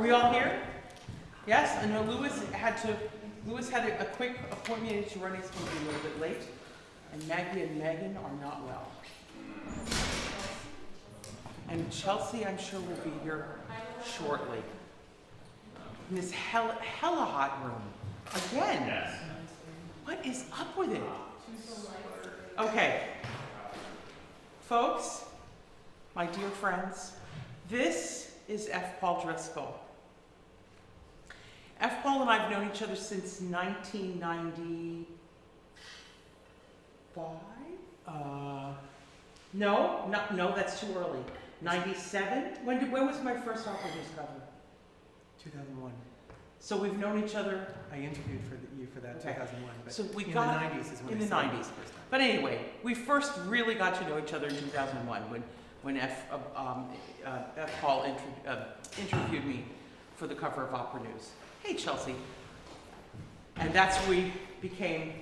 Are we all here? Yes? I know Louis had a quick appointment to run. He's going to be a little bit late. And Maggie and Megan are not well. And Chelsea, I'm sure, will be here shortly. In this hella hot room. Again. Yes. What is up with it? Okay. Folks, my dear friends, this is F. Paul Driscol. F. Paul and I have known each other since 1995? No, that's too early. 97? When was my first Opera News cover? 2001. So we've known each other. I interviewed you for that, okay. 2001. But so we in got the 90s is when in I the 90s. First time. But anyway, we first really got to know each other in 2001 when F. Paul interviewed me for the cover of Opera News. Hey, Chelsea. And that's when we became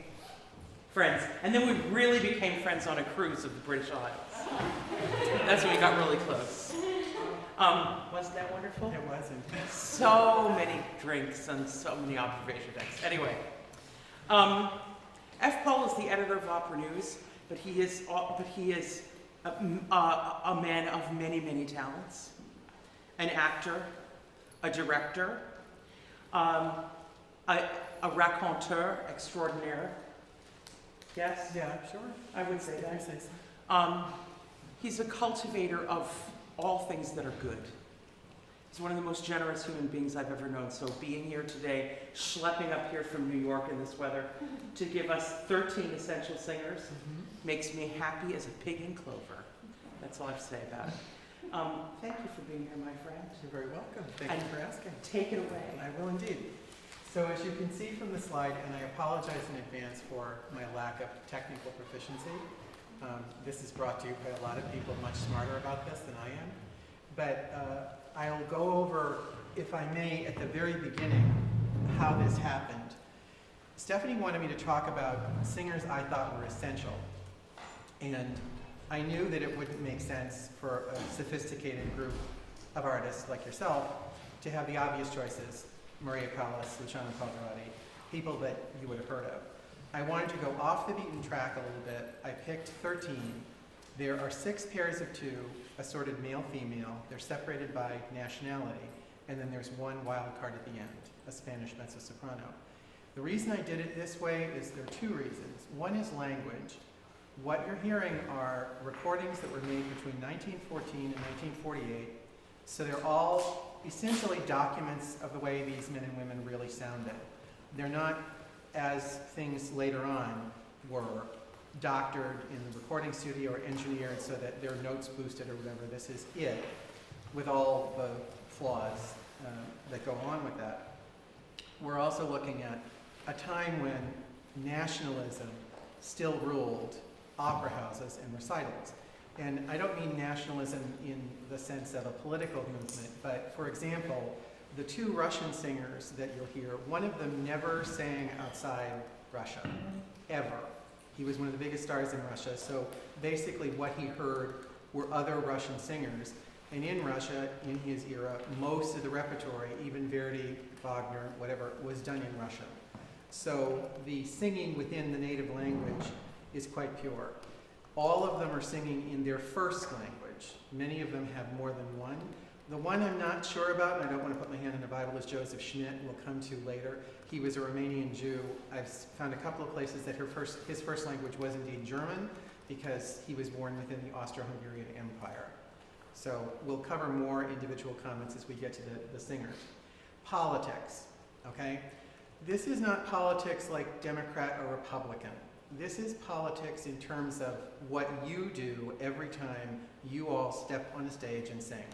friends. And then we really became friends on a cruise of the British Isles. That's when we got really close. Wasn't that wonderful? It wasn't. So many drinks and so many observation decks. Anyway, F. Paul is the editor of Opera News, but he is a man of many, many talents. An actor, a director, a raconteur extraordinaire. Yes? Yeah, sure. I would say that. Say so. He's a cultivator of all things that are good. He's one of the most generous human beings I've ever known. So being here today, schlepping up here from New York in this weather to give us 13 essential singers makes me happy as a pig in clover. That's all I have to say about it. Thank you for being here, my friend. You're very welcome. Thank you for asking. Take it away. I will indeed. So as you can see from the slide, and I apologize in advance for my lack of technical proficiency, this is brought to you by a lot of people much smarter about this than I am. But I'll go over, if I may, at the very beginning, how this happened. Stephanie wanted me to talk about singers I thought were essential. And I knew that it wouldn't make sense for a sophisticated group of artists like yourself to have the obvious choices, Maria Callas, Luciano Pavarotti, people that you would have heard of. I wanted to go off the beaten track a little bit. I picked 13. There are 6 pairs of 2, assorted male-female. They're separated by nationality. And then there's one wild card at the end, a Spanish mezzo-soprano. The reason I did it this way is there are 2 reasons. One is language. What you're hearing are recordings that were made between 1914 and 1948. So they're all essentially documents of the way these men and women really sounded. They're not, as things later on were, doctored in the recording studio or engineered so that their notes boosted or whatever. This is it, with all the flaws that go on with that. We're also looking at a time when nationalism still ruled opera houses and recitals. And I don't mean nationalism in the sense of a political movement, but for example, the 2 Russian singers that you'll hear, one of them never sang outside Russia, ever. He was one of the biggest stars in Russia, so basically what he heard were other Russian singers. And in Russia, in his era, most of the repertory, even Verdi, Wagner, whatever, was done in Russian. So the singing within the native language is quite pure. All of them are singing in their first language. Many of them have more than one. The one I'm not sure about, and I don't want to put my hand in the Bible, is Joseph Schmidt, we'll come to later. He was a Romanian Jew. I've found a couple of places that his first language was indeed German, because he was born within the Austro-Hungarian Empire. So we'll cover more individual comments as we get to the singers. Politics, okay? This is not politics like Democrat or Republican. This is politics in terms of what you do every time you all step on a stage and sing.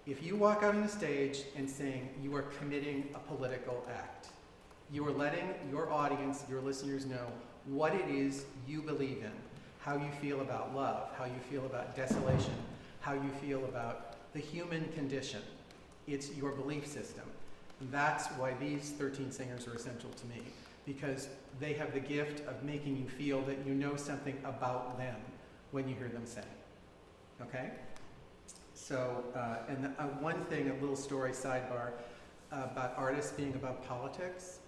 If you walk out on a stage and sing, you are committing a political act. You are letting your audience, your listeners know what it is you believe in, how you feel about love, how you feel about desolation, how you feel about the human condition. It's your belief system. That's why these 13 singers are essential to me, because they have the gift of making you feel that you know something about them when you hear them sing. Okay? So, one thing, a little story sidebar about artists being above politics.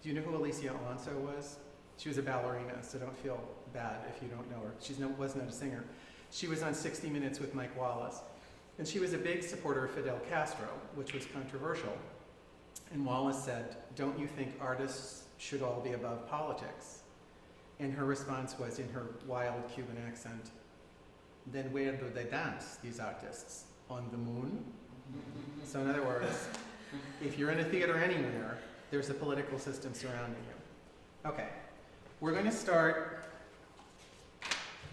Do you know who Alicia Alonso was? She was a ballerina, so don't feel bad if you don't know her. She was not a singer. She was on 60 Minutes with Mike Wallace. And she was a big supporter of Fidel Castro, which was controversial. And Wallace said, "Don't you think artists should all be above politics?" And her response was, in her wild Cuban accent, "Then where do they dance, these artists? On the moon?" So in other words, if you're in a theater anywhere, there's a political system surrounding you. Okay, we're going to start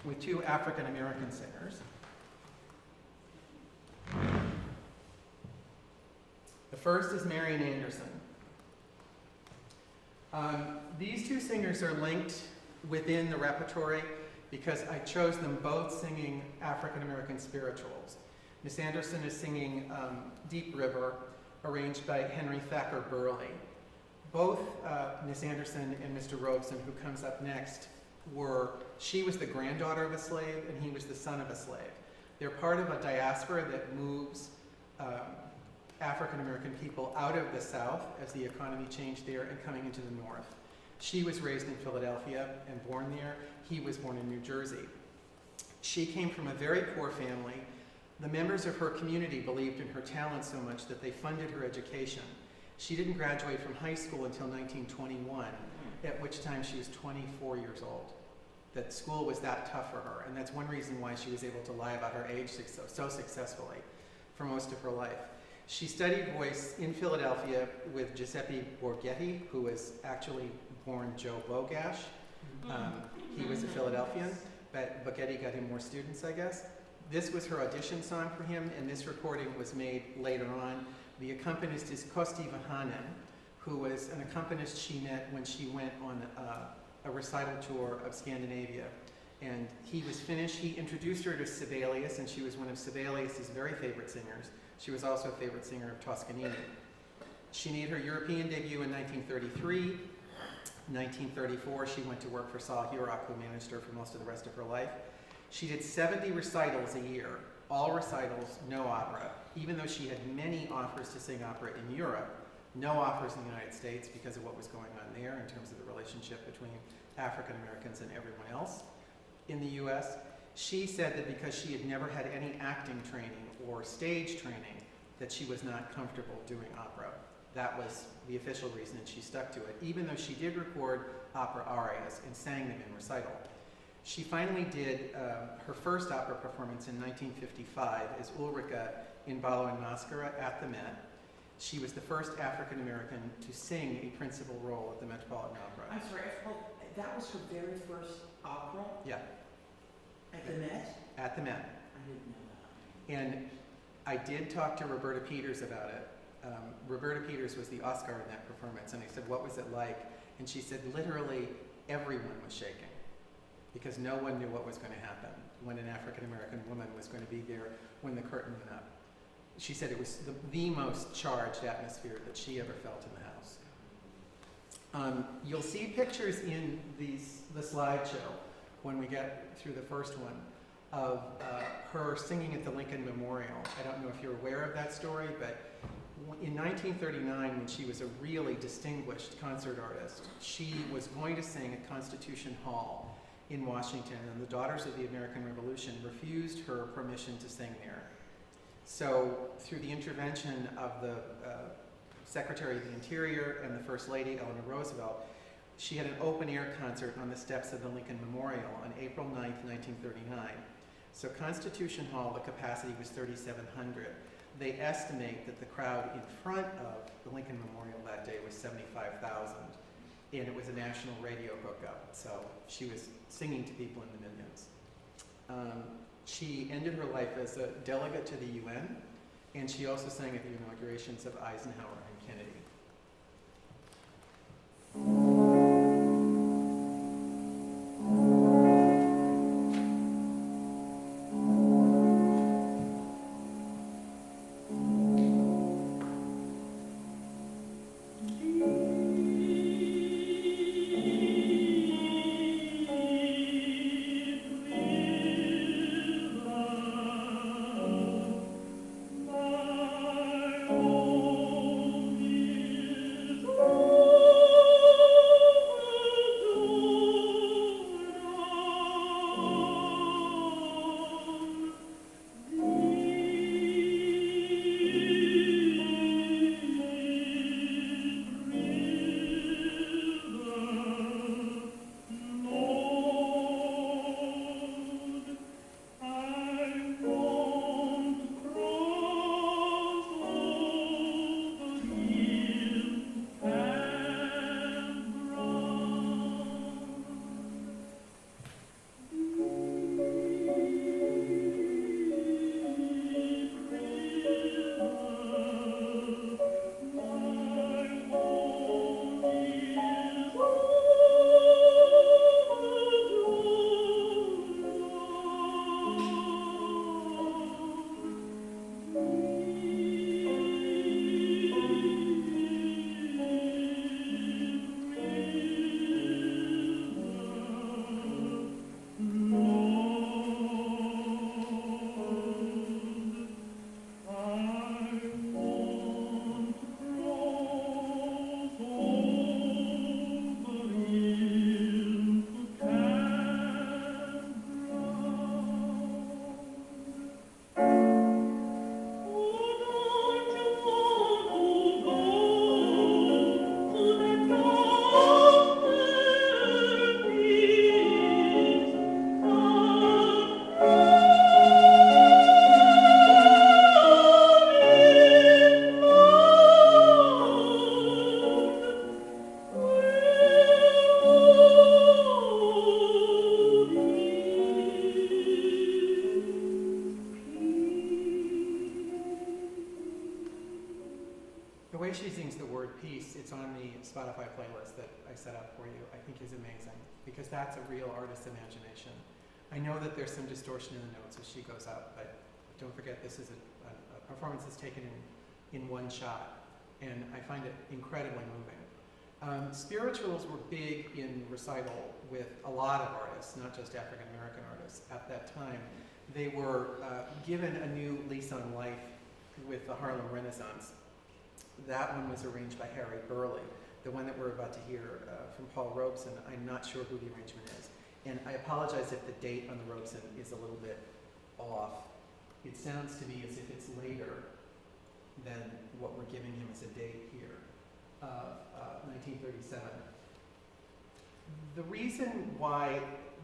with two African American singers. The first is Marian Anderson. These two singers are linked within the repertory because I chose them both singing African American spirituals. Miss Anderson is singing Deep River, arranged by Henry Thacker Burley. Both Miss Anderson and Mr. Robeson, who comes up next, she was the granddaughter of a slave and he was the son of a slave. They're part of a diaspora that moves African American people out of the South as the economy changed there and coming into the North. She was raised in Philadelphia and born there. He was born in New Jersey. She came from a very poor family. The members of her community believed in her talent so much that they funded her education. She didn't graduate from high school until 1921, at which time she was 24 years old. That school was that tough for her, and that's one reason why she was able to lie about her age so successfully for most of her life. She studied voice in Philadelphia with Giuseppe Borghetti, who was actually born Joe Bogash. He was a Philadelphian, but Borghetti got him more students, I guess. This was her audition song for him, and this recording was made later on. The accompanist is Kosti Vahanen, who was an accompanist she met when she went on a recital tour of Scandinavia. And he was Finnish. He introduced her to Sibelius, and she was one of Sibelius's very favorite singers. She was also a favorite singer of Toscanini. She made her European debut in 1933. 1934, she went to work for Saul Hurok, who managed her for most of the rest of her life. She did 70 recitals a year, all recitals, no opera, even though she had many offers to sing opera in Europe, no offers in the United States because of what was going on there in terms of the relationship between African Americans and everyone else in the US. She said that because she had never had any acting training or stage training, that she was not comfortable doing opera. That was the official reason, and she stuck to it, even though she did record opera arias and sang them in recital. She finally did her first opera performance in 1955 as Ulrika in Ballo and Mascara at the Met. She was the first African American to sing a principal role at the Metropolitan Opera. I'm sorry, that was her very first opera? Yeah. At the Met? At the Met. I didn't know that. And I did talk to Roberta Peters about it. Roberta Peters was the Oscar in that performance, and I said, "What was it like?" And she said, literally everyone was shaking because no one knew what was going to happen when an African American woman was going to be there when the curtain went up. She said it was the most charged atmosphere that she ever felt in the house. You'll see pictures in the slideshow when we get through the first one of her singing at the Lincoln Memorial. I don't know if you're aware of that story, but in 1939, when she was a really distinguished concert artist, she was going to sing at Constitution Hall in Washington, and the Daughters of the American Revolution refused her permission to sing there. So through the intervention of the Secretary of the Interior and the First Lady, Eleanor Roosevelt, she had an open-air concert on the steps of the Lincoln Memorial on April 9th, 1939. So Constitution Hall, the capacity was 3,700. They estimate that the crowd in front of the Lincoln Memorial that day was 75,000, and it was a national radio hookup, so she was singing to people in the millions. She ended her life as a delegate to the UN, and she also sang at the inaugurations of Eisenhower and Kennedy. The way she sings the word peace, it's on the Spotify playlist that I set up for you, I think is amazing, because that's a real artist's imagination. I know that there's some distortion in the notes as she goes up, but don't forget this is a performance that's taken in one shot, and I find it incredibly moving. Spirituals were big in recital with a lot of artists, not just African American artists at that time. They were given a new lease on life with the Harlem Renaissance. That one was arranged by Harry Burleigh. The one that we're about to hear from Paul Robeson, I'm not sure who the arrangement is. And I apologize if the date on the Robeson is a little bit off. It sounds to me as if it's later than what we're giving him as a date here, 1937. The reason why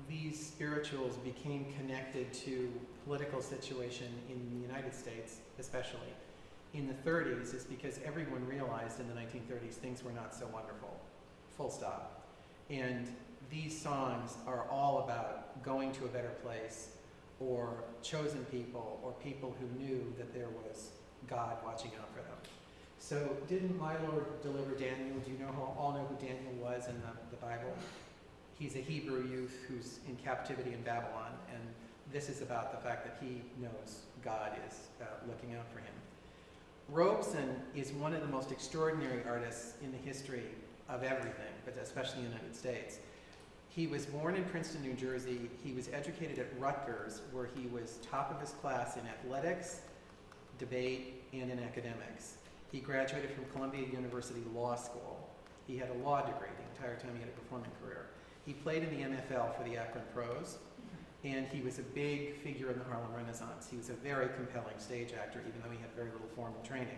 these spirituals became connected to political situation in the United States, especially in the 30s, is because everyone realized in the 1930s things were not so wonderful, full stop. And these songs are all about going to a better place, or chosen people, or people who knew that there was God watching out for them. So didn't my Lord deliver Daniel? Do you all know who Daniel was in the Bible? He's a Hebrew youth who's in captivity in Babylon, and this is about the fact that he knows God is looking out for him. Robeson is one of the most extraordinary artists in the history of everything, but especially in the United States. He was born in Princeton, New Jersey. He was educated at Rutgers, where he was top of his class in athletics, debate, and in academics. He graduated from Columbia University Law School. He had a law degree the entire time he had a performing career. He played in the NFL for the Akron Pros, and he was a big figure in the Harlem Renaissance. He was a very compelling stage actor, even though he had very little formal training.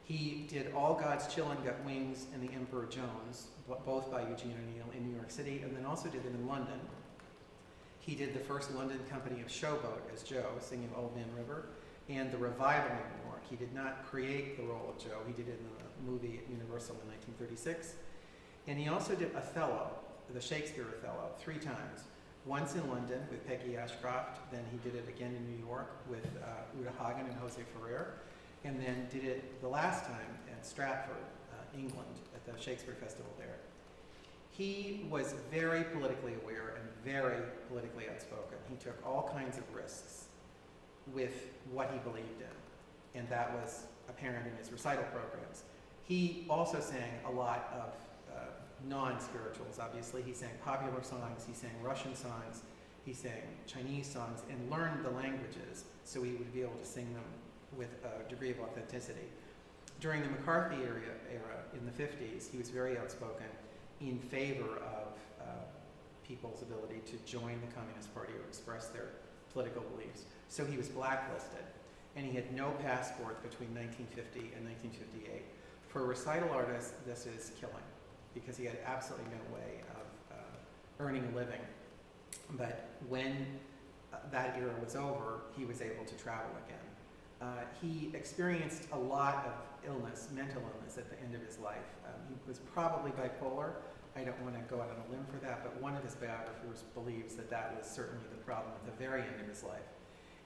He did All God's Children Got Wings and The Emperor Jones, both by Eugene O'Neill in New York City, and then also did them in London. He did the first London company of Showboat as Joe, singing Old Man River, and the revival in New York. He did not create the role of Joe. He did it in the movie at Universal in 1936. And he also did Othello, the Shakespeare Othello, 3 times. Once in London with Peggy Ashcroft, then he did it again in New York with Uta Hagen and Jose Ferrer, and then did it the last time at Stratford, England, at the Shakespeare Festival there. He was very politically aware and very politically outspoken. He took all kinds of risks with what he believed in, and that was apparent in his recital programs. He also sang a lot of non-spirituals, obviously. He sang popular songs, he sang Russian songs, he sang Chinese songs, and learned the languages so he would be able to sing them with a degree of authenticity. During the McCarthy era in the 50s, he was very outspoken in favor of people's ability to join the Communist Party or express their political beliefs. So he was blacklisted, and he had no passport between 1950 and 1958. For a recital artist, this is killing, because he had absolutely no way of earning a living. But when that era was over, he was able to travel again. He experienced a lot of illness, mental illness, at the end of his life. He was probably bipolar. I don't want to go out on a limb for that, but one of his biographers believes that that was certainly the problem at the very end of his life.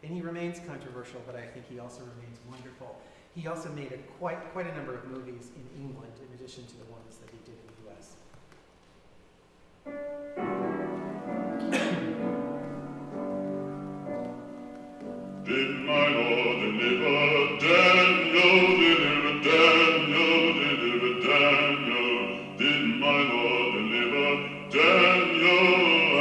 And he remains controversial, but I think he also remains wonderful. He also made quite a number of movies in England, in addition to the ones that he did in the U.S. Did my Lord deliver Daniel, deliver Daniel, deliver Daniel? Did my Lord deliver Daniel,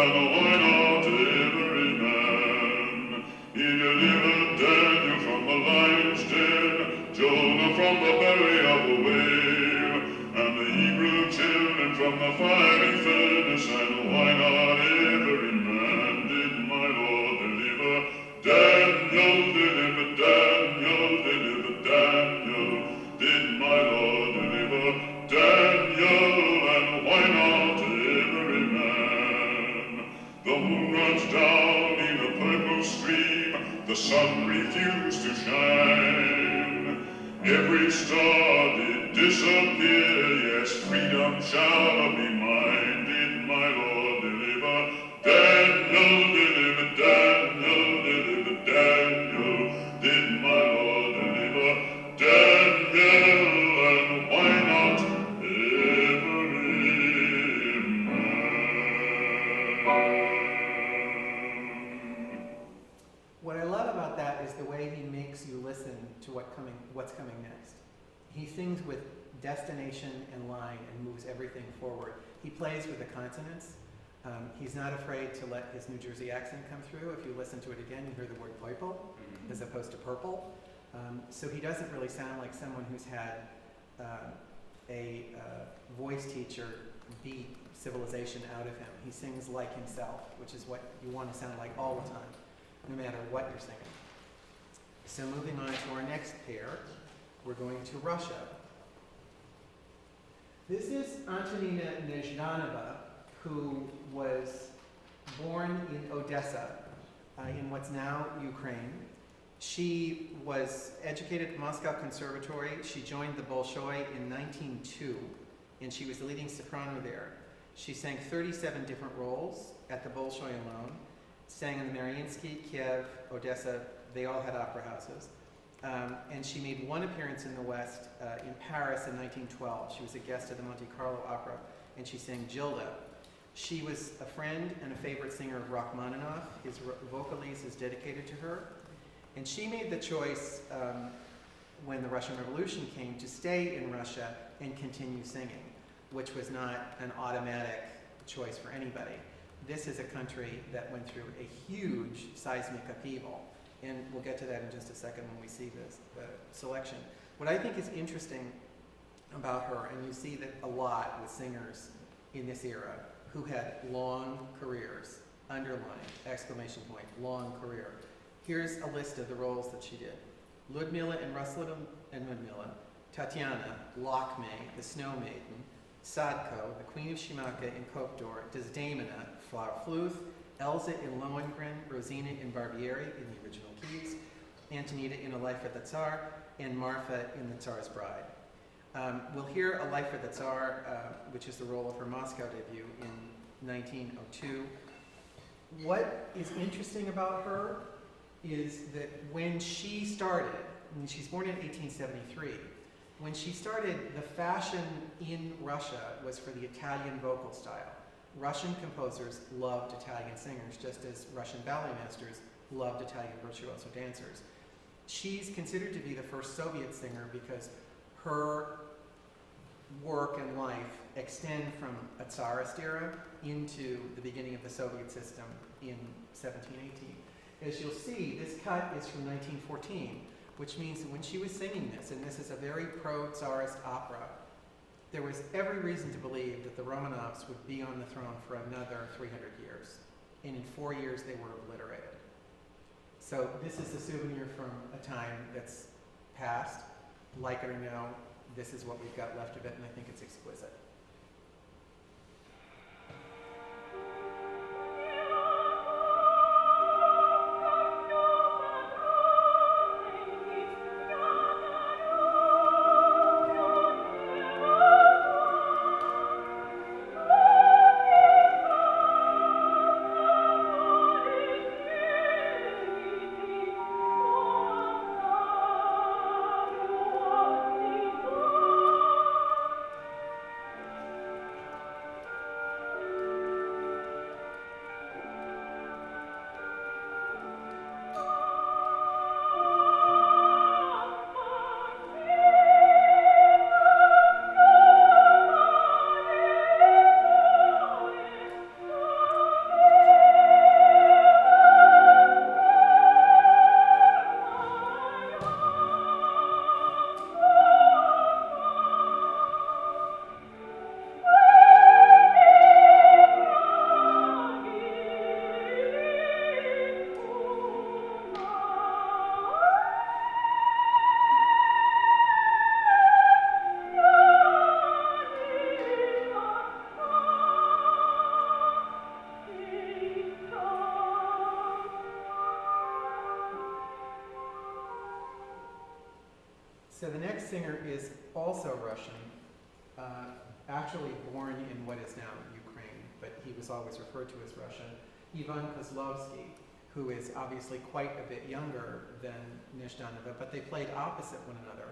and why not every man? He delivered Daniel from the lion's den, Jonah from the belly of a whale, and the Hebrew children from the fiery furnace, and why not every man? Did my Lord deliver Daniel, deliver Daniel, deliver Daniel? Did my Lord deliver Daniel, and why not every man? The moon runs down in a purple stream, the sun refused to shine. Every star did disappear, yes, freedom shall be mine. Did my Lord deliver Daniel, deliver Daniel, deliver Daniel? Did my Lord deliver Daniel, and He sings with destination and line and moves everything forward. He plays with the consonants. He's not afraid to let his New Jersey accent come through. If you listen to it again, you hear the word purple as opposed to purple. So he doesn't really sound like someone who's had a voice teacher beat civilization out of him. He sings like himself, which is what you want to sound like all the time, no matter what you're singing. So moving on to our next pair, we're going to Russia. This is Antonina Nezhdanova, who was born in Odessa, in what's now Ukraine. She was educated at Moscow Conservatory. She joined the Bolshoi in 1902, and she was the leading soprano there. She sang 37 different roles at the Bolshoi alone, sang in the Mariinsky, Kiev, Odessa. They all had opera houses. And she made one appearance in the West in Paris in 1912. She was a guest of the Monte Carlo Opera, and she sang Gilda. She was a friend and a favorite singer of Rachmaninoff. His Vocalise is dedicated to her. And she made the choice when the Russian Revolution came to stay in Russia and continue singing, which was not an automatic choice for anybody. This is a country that went through a huge seismic upheaval. And we'll get to that in just a second when we see this, the selection. What I think is interesting about her, and you see that a lot with singers in this era who had long careers, underline, exclamation point, long career. Here's a list of the roles that she did. Ludmilla in Ruslan and Ludmilla, Tatiana, Lakme, the Snow Maiden, Sadko, the Queen of Shimaka in Cote d'Or, Desdemona, Frau Fluth, Elsa in Lohengrin, Rosina in Barbieri in the original keys, Antonita in A Life for the Tsar, and Marfa in The Tsar's Bride. We'll hear A Life for the Tsar, which is the role of her Moscow debut in 1902. What is interesting about her is that when she started, and she's born in 1873, when she started, the fashion in Russia was for the Italian vocal style. Russian composers loved Italian singers, just as Russian ballet masters loved Italian virtuoso dancers. She's considered to be the first Soviet singer because her work and life extend from a Tsarist era into the beginning of the Soviet system in 1718. As you'll see, this cut is from 1914, which means that when she was singing this, and this is a very pro-Tsarist opera, there was every reason to believe that the Romanovs would be on the throne for another 300 years. And in 4 years, they were obliterated. So this is a souvenir from a time that's past. Like it or no, this is what we've got left of it, and I think it's exquisite. So the next singer is also Russian, actually born in what is now Ukraine, but he was always referred to as Russian, Ivan Kozlovsky, who is obviously quite a bit younger than Nezhdanova, but they played opposite one another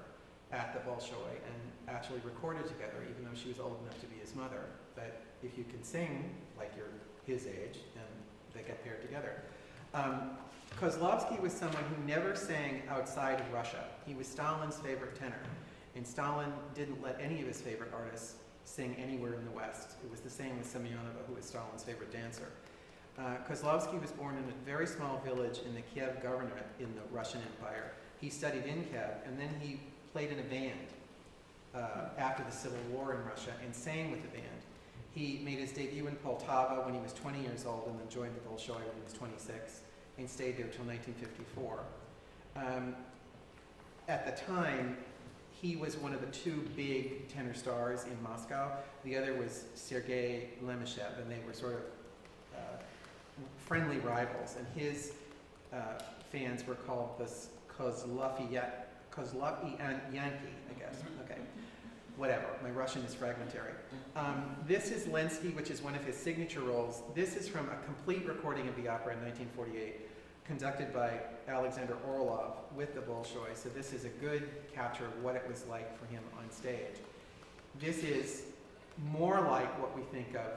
at the Bolshoi and actually recorded together, even though she was old enough to be his mother. But if you can sing like you're his age, then they get paired together. Kozlovsky was someone who never sang outside of Russia. He was Stalin's favorite tenor. And Stalin didn't let any of his favorite artists sing anywhere in the West. It was the same with Semyonova, who was Stalin's favorite dancer. Kozlovsky was born in a very small village in the Kiev Governorate in the Russian Empire. He studied in Kiev, and then he played in a band after the Civil War in Russia and sang with the band. He made his debut in Poltava when he was 20 years old and then joined the Bolshoi when he was 26 and stayed there until 1954. At the time, he was one of the two big tenor stars in Moscow. The other was Sergei Lemeshev, and they were sort of friendly rivals. And his fans were called the Kozlovy Yankee, I guess. Okay, whatever. My Russian is fragmentary. This is Lenski, which is one of his signature roles. This is from a complete recording of the opera in 1948, conducted by Alexander Orlov with the Bolshoi. So this is a good capture of what it was like for him on stage. This is more like what we think of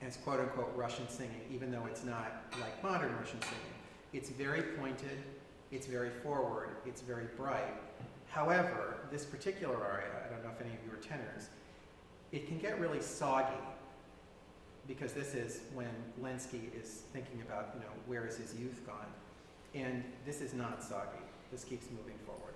as quote-unquote Russian singing, even though it's not like modern Russian singing. It's very pointed, it's very forward, it's very bright. However, this particular aria, I don't know if any of you are tenors, it can get really soggy, because this is when Lenski is thinking about, where is his youth gone? And this is not soggy. This keeps moving forward.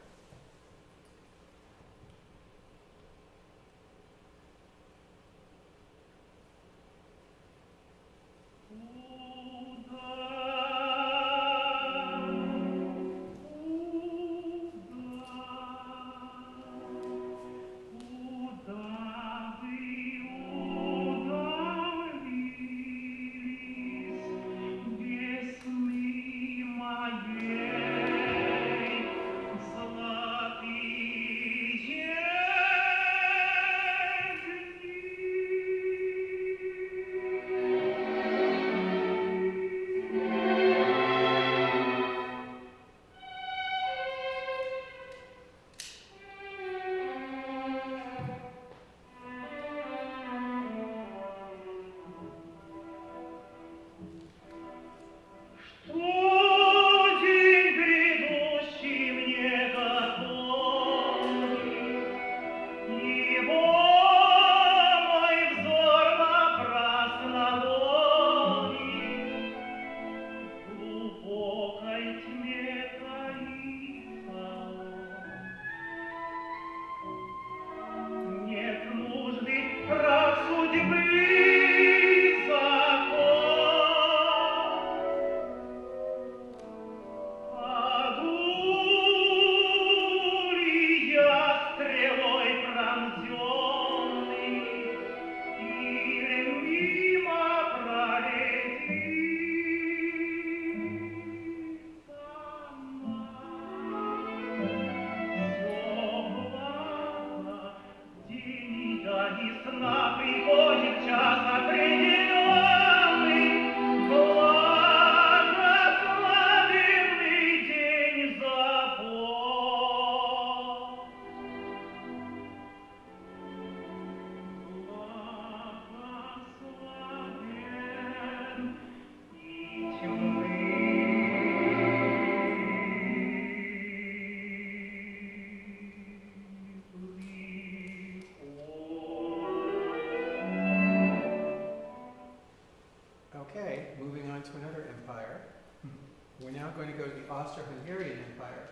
Austro-Hungarian Empire.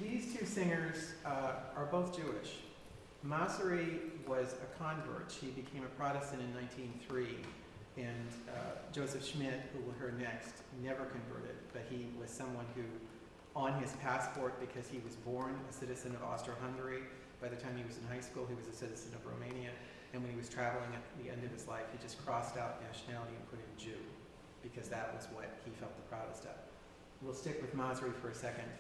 These two singers are both Jewish. Masary was a convert. She became a Protestant in 1903, and Joseph Schmidt, who will hear next, never converted, but he was someone who, on his passport, because he was born a citizen of Austro-Hungary, by the time he was in high school, he was a citizen of Romania, and when he was traveling at the end of his life, he just crossed out nationality and put in Jew, because that was what he felt the proudest of. We'll stick with Masary for a second.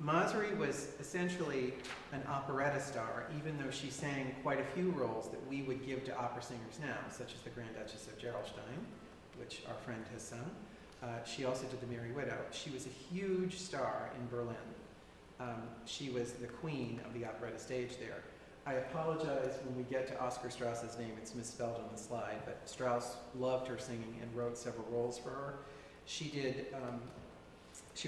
Masary was essentially an operetta star, even though she sang quite a few roles that we would give to opera singers now, such as the Grand Duchess of Gerolstein, which our friend has sung. She also did the Merry Widow. She was a huge star in Berlin. She was the queen of the operetta stage there. I apologize when we get to Oscar Strauss's name, it's misspelled on the slide, but Strauss loved her singing and wrote several roles for her. She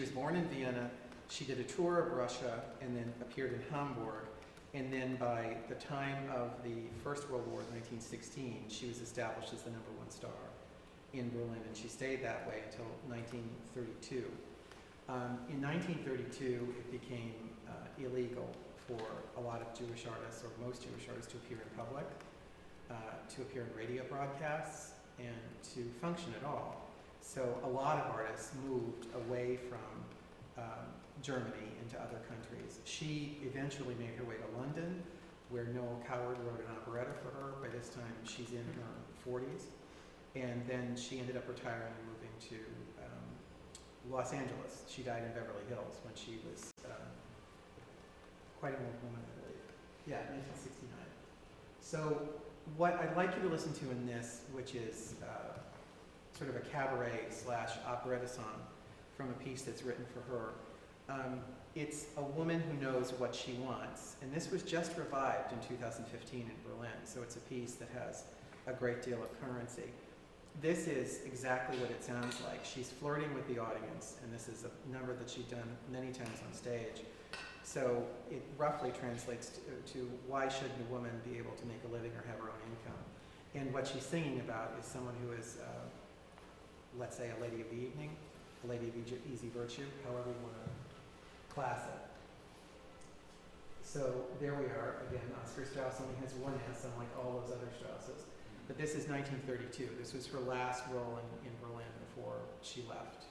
was born in Vienna. She did a tour of Russia and then appeared in Hamburg. And then by the time of the First World War, 1916, she was established as the #1 star in Berlin, and she stayed that way until 1932. In 1932, it became illegal for a lot of Jewish artists, or most Jewish artists, to appear in public, to appear in radio broadcasts, and to function at all. So a lot of artists moved away from Germany into other countries. She eventually made her way to London, where Noel Coward wrote an operetta for her. By this time, she's in her 40s. And then she ended up retiring and moving to Los Angeles. She died in Beverly Hills when she was quite an old woman, I believe. Yeah, 1969. So what I'd like you to listen to in this, which is sort of a cabaret / operetta song from a piece that's written for her. It's a woman who knows what she wants, and this was just revived in 2015 in Berlin, so it's a piece that has a great deal of currency. This is exactly what it sounds like. She's flirting with the audience, and this is a number that she's done many times on stage. So it roughly translates to why shouldn't a woman be able to make a living or have her own income? And what she's singing about is someone who is, let's say, a lady of the evening, a lady of easy virtue, however you want to class it. So there we are. Again, Oscar Strauss only has one S, unlike all those other Strausses. But this is 1932. This was her last role in Berlin before she left.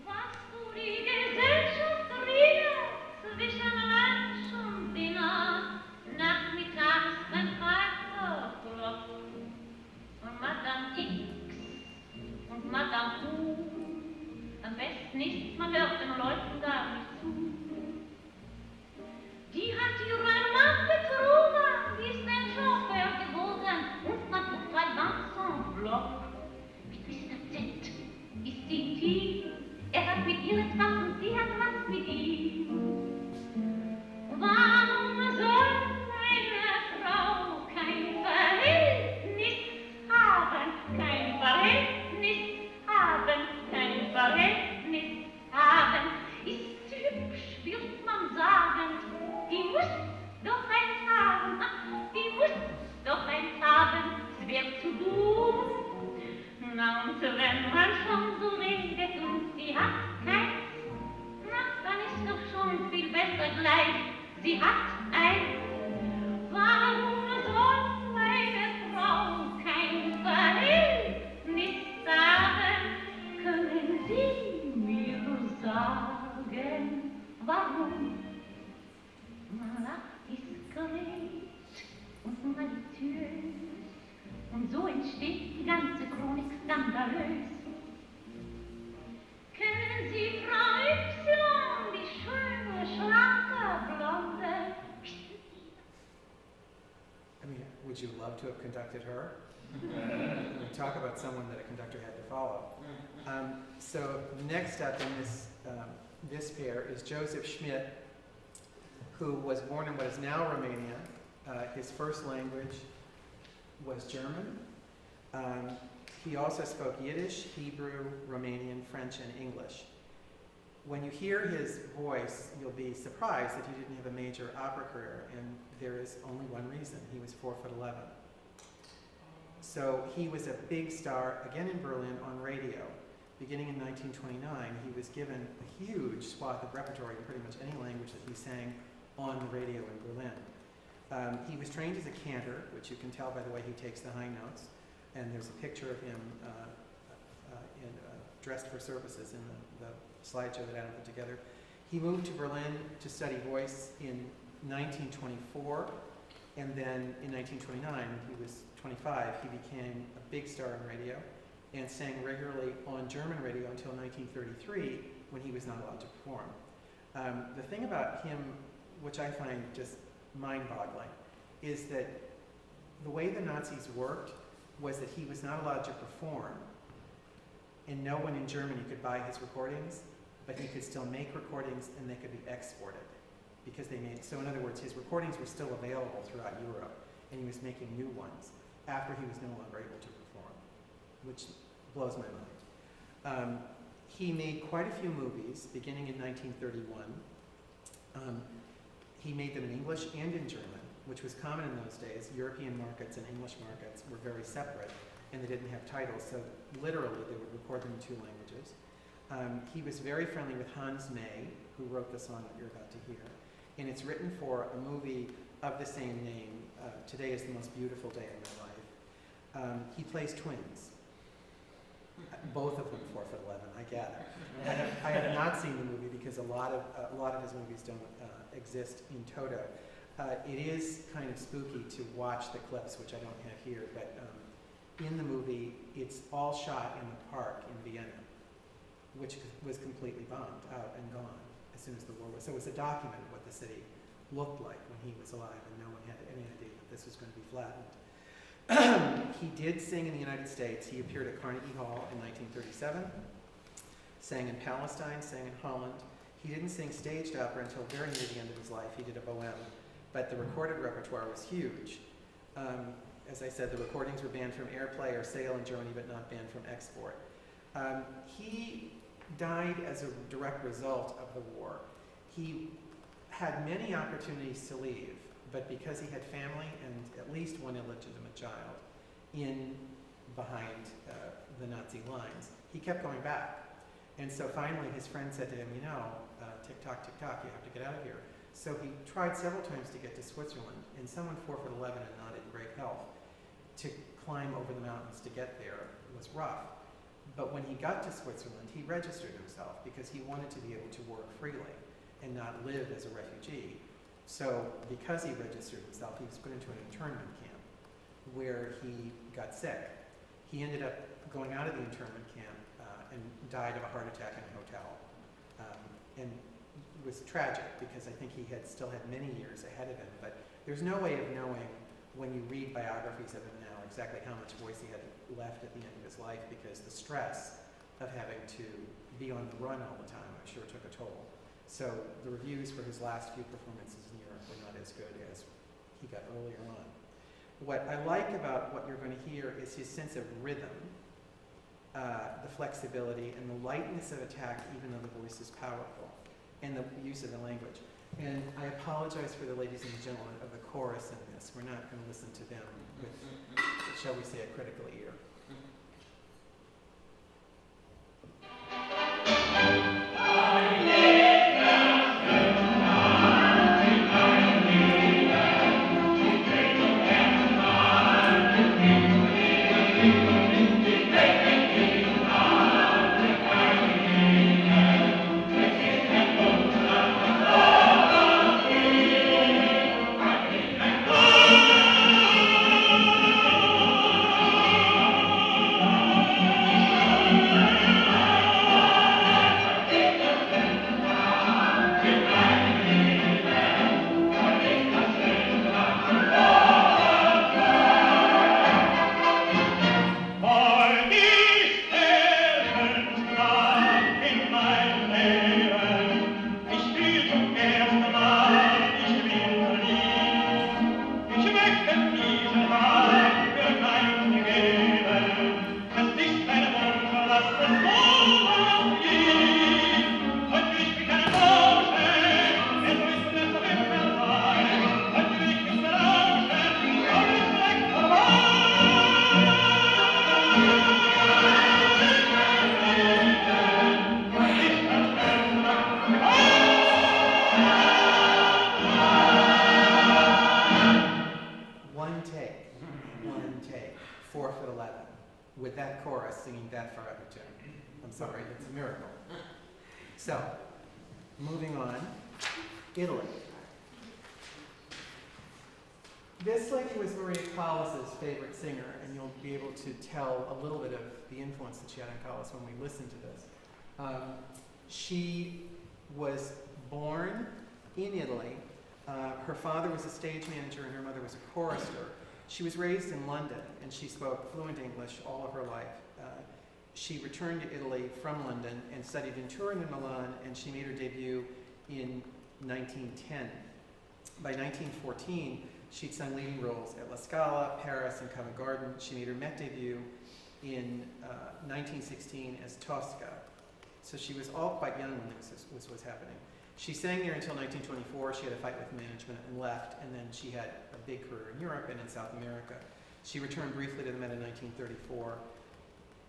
Was du die Gesellschaft redest zwischen Lunch und Dinner, nachmittags beim Vaterklopf und Madame X und Madame U. Am besten ist, man hört den Leuten gar nicht zu. Die hat ihre Mann betrogen, ist ein Chauffeur geworden und man tut bei Vincent Block. Mit Mr. Z ist intim, hat mit ihr etwas und sie hat was mit ihm. Warum soll eine Frau kein Verhältnis haben, kein Verhältnis haben, kein Verhältnis haben? Ist hübsch, wird man sagen, die muss doch eins haben, die muss doch eins haben, es wär zu dumm. Na und wenn man schon so redet und sie hat keins, na dann ist doch schon viel besser gleich, sie hat eins. Warum soll meine Frau kein Verhältnis haben? Können Sie mir sagen, warum? Na, diskret und maliziös, und so entsteht die ganze Chronik skandalös. Kennen Sie Frau Y, die schöne, schlanke, blonde? I mean, would you love to have conducted her? We talk about someone that a conductor had to follow. So next up in this pair is Joseph Schmidt, who was born in what is now Romania. His first language was German. He also spoke Yiddish, Hebrew, Romanian, French, and English. When you hear his voice, you'll be surprised that he didn't have a major opera career, and there is only one reason. He was 4'11". So he was a big star, again in Berlin, on radio. Beginning in 1929, he was given a huge swath of repertory in pretty much any language that he sang on the radio in Berlin. He was trained as a cantor, which you can tell by the way he takes the high notes. And there's a picture of him dressed for services in the slideshow that Adam put together. He moved to Berlin to study voice in 1924. And then in 1929, when he was 25, he became a big star on radio and sang regularly on German radio until 1933, when he was not allowed to perform. The thing about him, which I find just mind-boggling, is that the way the Nazis worked was that he was not allowed to perform, and no one in Germany could buy his recordings, but he could still make recordings and they could be exported. Because they made, so in other words, his recordings were still available throughout Europe, and he was making new ones after he was no longer able to perform, which blows my mind. He made quite a few movies, beginning in 1931. He made them in English and in German, which was common in those days. European markets and English markets were very separate, and they didn't have titles, so literally they would record them in 2 languages. He was very friendly with Hans May, who wrote the song that you're about to hear, and it's written for a movie of the same name, Today is the Most Beautiful Day of My Life. He plays twins, both of them 4'11", I gather. I have not seen the movie because a lot of his movies don't exist in toto. It is kind of spooky to watch the clips, which I don't have here, but in the movie, it's all shot in the park in Vienna, which was completely bombed out and gone as soon as the war was. So it was a document of what the city looked like when he was alive, and no one had any idea that this was going to be flattened. He did sing in the United States. He appeared at Carnegie Hall in 1937, sang in Palestine, sang in Holland. He didn't sing staged opera until very near the end of his life. He did a bohème, but the recorded repertoire was huge. As I said, the recordings were banned from airplay or sale in Germany, but not banned from export. He died as a direct result of the war. He had many opportunities to leave, but because he had family and at least one illegitimate child behind the Nazi lines, he kept going back. And so finally his friend said to him, you know, tick-tock, tick-tock, you have to get out of here. So he tried several times to get to Switzerland, and someone 4'11" and not in great health to climb over the mountains to get there was rough. But when he got to Switzerland, he registered himself because he wanted to be able to work freely and not live as a refugee. So because he registered himself, he was put into an internment camp where he got sick. He ended up going out of the internment camp and died of a heart attack in a hotel. And it was tragic because I think he still had many years ahead of him, but there's no way of knowing when you read biographies of him now exactly how much voice he had left at the end of his life, because the stress of having to be on the run all the time, I'm sure, took a toll. So the reviews for his last few performances in Europe were not as good as he got earlier on. What I like about what you're going to hear is his sense of rhythm, the flexibility, and the lightness of attack, even though the voice is powerful, and the use of the language. And I apologize for the ladies and gentlemen of the chorus in this. We're not going to listen to them with, shall we say, a critical ear. One take, 4'11", with that chorus singing that far out of tune. I'm sorry, it's a miracle. So, moving on, Italy. This lady was Maria Callas's favorite singer, and you'll be able to tell a little bit of the influence that she had on Callas when we listen to this. She was born in Italy. Her father was a stage manager and her mother was a chorister. She was raised in London and she spoke fluent English all of her life. She returned to Italy from London and studied in Turin and Milan, and she made her debut in 1910. By 1914, she'd sung leading roles at La Scala, Paris, and Covent Garden. She made her Met debut in 1916 as Tosca. So she was all quite young when this was happening. She sang there until 1924. She had a fight with management and left, and then she had a big career in Europe and in South America. She returned briefly to the Met in 1934.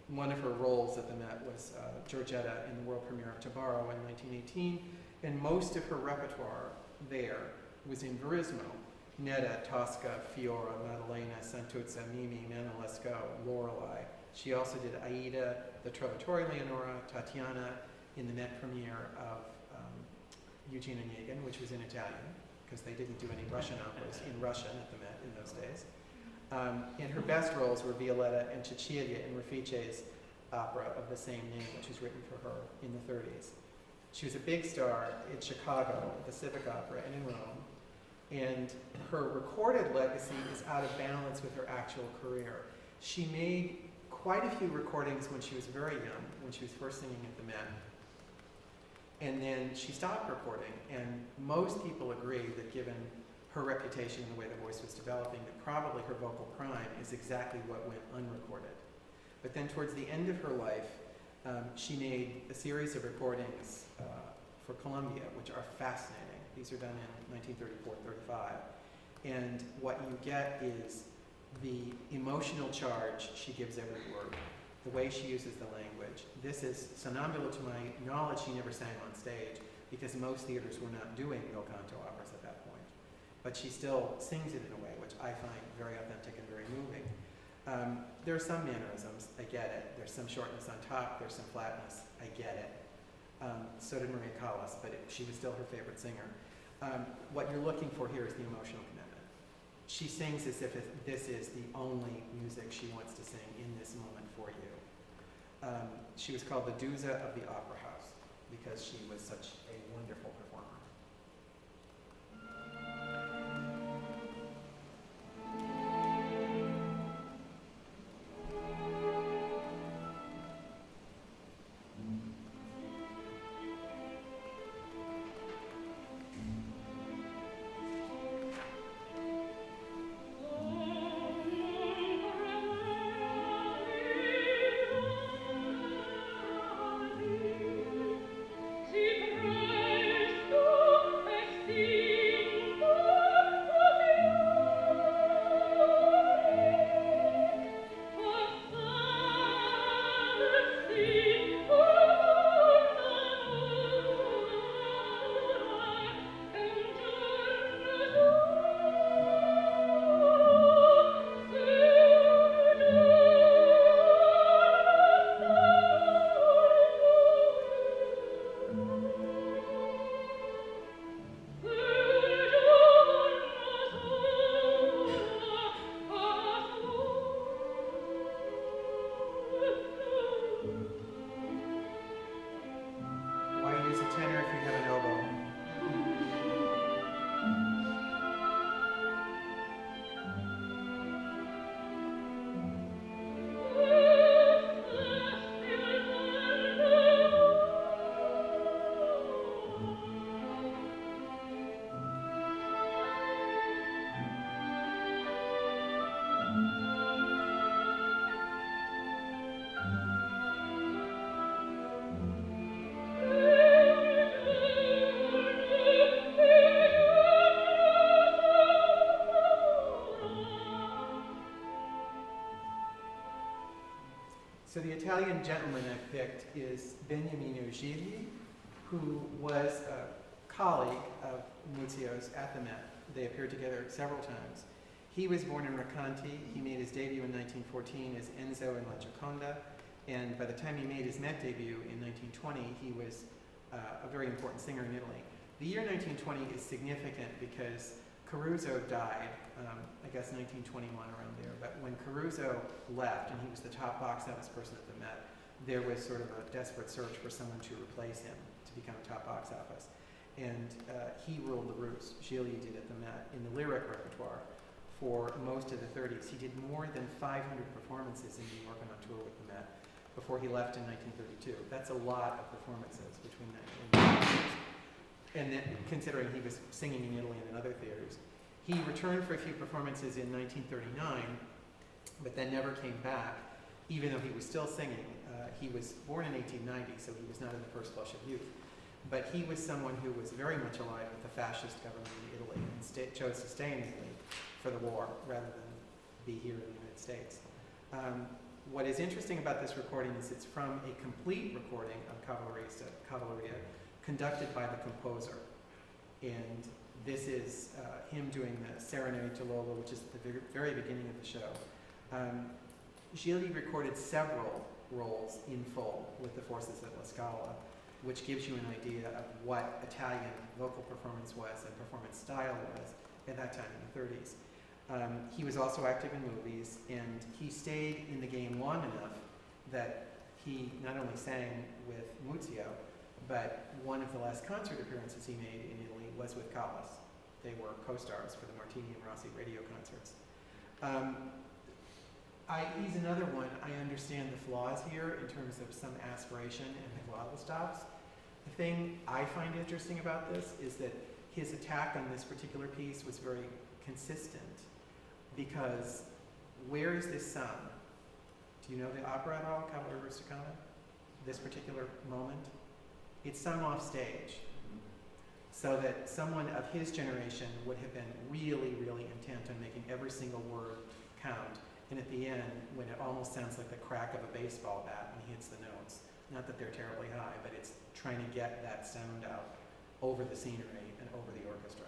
One of her roles at the Met was Giorgetta in the world premiere of Tabarro in 1918, and most of her repertoire there was in Verismo. Netta, Tosca, Fiora, Maddalena, Santuzza, Mimi, Manuelesco, Lorelei. She also did Aida, the Trovatore Leonora, Tatiana in the Met premiere of Eugene Onegin, which was in Italian, because they didn't do any Russian operas in Russian at the Met in those days. And her best roles were Violetta and Cecilia in Raffice's opera of the same name, which was written for her in the 30s. She was a big star in Chicago, at the Civic Opera, and in Rome. And her recorded legacy is out of balance with her actual career. She made quite a few recordings when she was very young, when she was first singing at the Met. And then she stopped recording, and most people agree that given her reputation and the way the voice was developing, that probably her vocal prime is exactly what went unrecorded. But then towards the end of her life, she made a series of recordings for Columbia, which are fascinating. These are done in 1934-35. And what you get is the emotional charge she gives every word, the way she uses the language. This is Sonnambula, to my knowledge, she never sang on stage because most theaters were not doing bel canto operas at that point. But she still sings it in a way which I find very authentic and very moving. There are some mannerisms, I get it. There's some shortness on top, there's some flatness, I get it. So did Maria Callas, but she was still her favorite singer. What you're looking for here is the emotional commitment. She sings as if this is the only music she wants to sing in this moment for you. She was called the Dusa of the Opera House because she was such a wonderful performer. So the Italian gentleman I picked is Beniamino Gigli, who was a colleague of Muzio's at the Met. They appeared together several times. He was born in Racanti. He made his debut in 1914 as Enzo in La Gioconda, and by the time he made his Met debut in 1920, he was a very important singer in Italy. The year 1920 is significant because Caruso died, I guess 1921 around there, but when Caruso left, and he was the top box office person at the Met, there was sort of a desperate search for someone to replace him to become top box office. And he ruled the roost. Gigli did at the Met in the lyric repertoire for most of the 30s. He did more than 500 performances in New York and on tour with the Met before he left in 1932. That's a lot of performances between that and then, considering he was singing in Italy and in other theaters. He returned for a few performances in 1939, but then never came back. even though he was still singing. He was born in 1890, so he was not in the first flush of youth. But he was someone who was very much aligned with the fascist government in Italy and chose to stay in Italy for the war rather than be here in the United States. What is interesting about this recording is it's from a complete recording of Cavalleria conducted by the composer. And this is him doing the Serenade to Lola, which is at the very beginning of the show. Gigli recorded several roles in full with the forces at La Scala, which gives you an idea of what Italian vocal performance was and performance style was at that time in the 30s. He was also active in movies, and he stayed in the game long enough that he not only sang with Muzio, but one of the last concert appearances he made in Italy was with Callas. They were co-stars for the Martini and Rossi radio concerts. He's another one. I understand the flaws here in terms of some aspiration and the glottal stops. The thing I find interesting about this is that his attack on this particular piece was very consistent, because where is this sung? Do you know the opera at all, Cavalleria Rusticana? This particular moment? It's sung off stage, so that someone of his generation would have been really, really intent on making every single word count. And at the end, when it almost sounds like the crack of a baseball bat when he hits the notes, not that they're terribly high, but it's trying to get that sound out over the scenery and over the orchestra.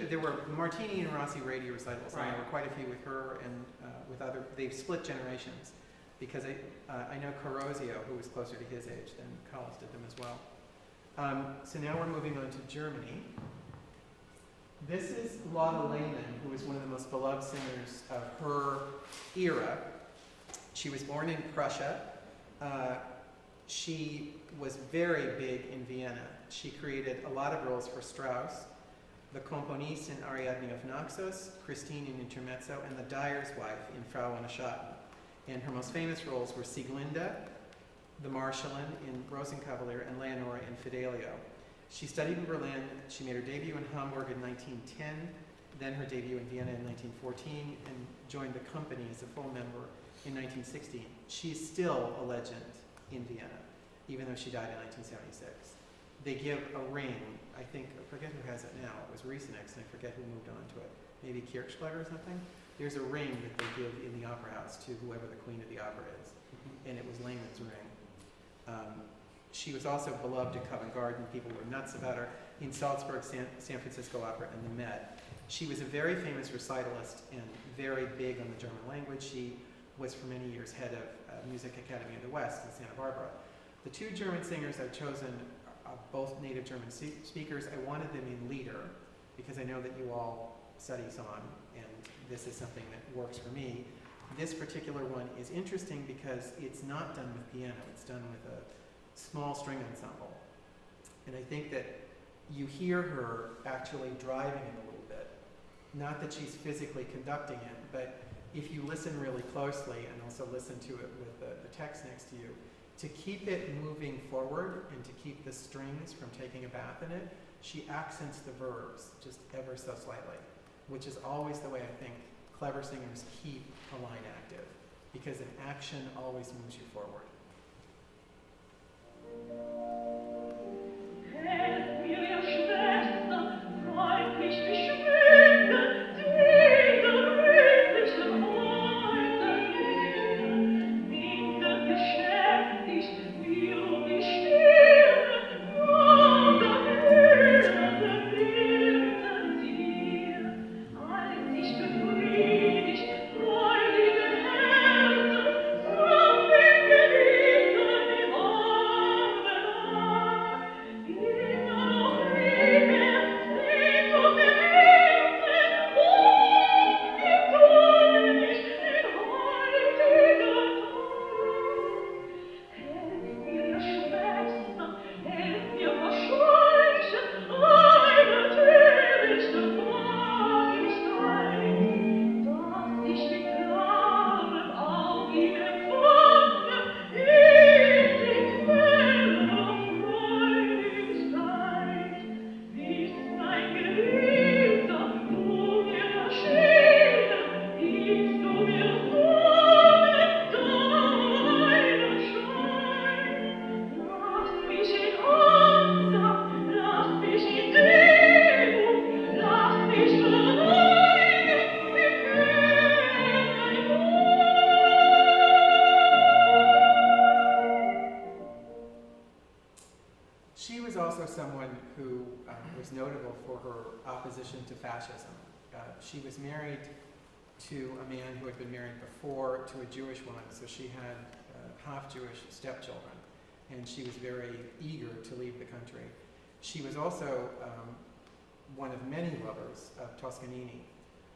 There were Martini and Rossi radio recitals, and there were quite a few with her and with other. They've split generations, because I know Corrosio, who was closer to his age than Callas, did them as well. So now we're moving on to Germany. This is Lotte Lehmann, who is one of the most beloved singers of her era. She was born in Prussia. She was very big in Vienna. She created a lot of roles for Strauss, the Componiste in Ariadne of Naxos, Christine in Intermezzo, and the dyer's wife in Frau ohne Schatten. And her most famous roles were Sieglinde, the Marschallin in Rosenkavalier, and Leonore in Fidelio. She studied in Berlin. She made her debut in Hamburg in 1910, then her debut in Vienna in 1914, and joined the company as a full member in 1916. She's still a legend in Vienna, even though she died in 1976. They give a ring, I think, I forget who has it now. It was Riesenex, and I forget who moved on to it. Maybe Kirchschläger or something? There's a ring that they give in the opera house to whoever the queen of the opera is, and it was Lehmann's ring. She was also beloved at Covent Garden. People were nuts about her. In Salzburg, San Francisco Opera, and the Met. She was a very famous recitalist and very big on the German language. She was for many years head of Music Academy of the West in Santa Barbara. The two German singers I've chosen are both native German speakers. I wanted them in Lieder because I know that you all study song, and this is something that works for me. This particular one is interesting because it's not done with piano, it's done with a small string ensemble. And I think that you hear her actually driving it a little bit. Not that she's physically conducting it, but if you listen really closely and also listen to it with the text next to you, to keep it moving forward and to keep the strings from taking a bath in it, she accents the verbs just ever so slightly, which is always the way I think clever singers keep a line active, because an action always moves you forward. She was also someone who was notable for her opposition to fascism. She was married to a man who had been married before to a Jewish woman, so she had half-Jewish stepchildren, and she was very eager to leave the country. She was also one of many lovers of Toscanini,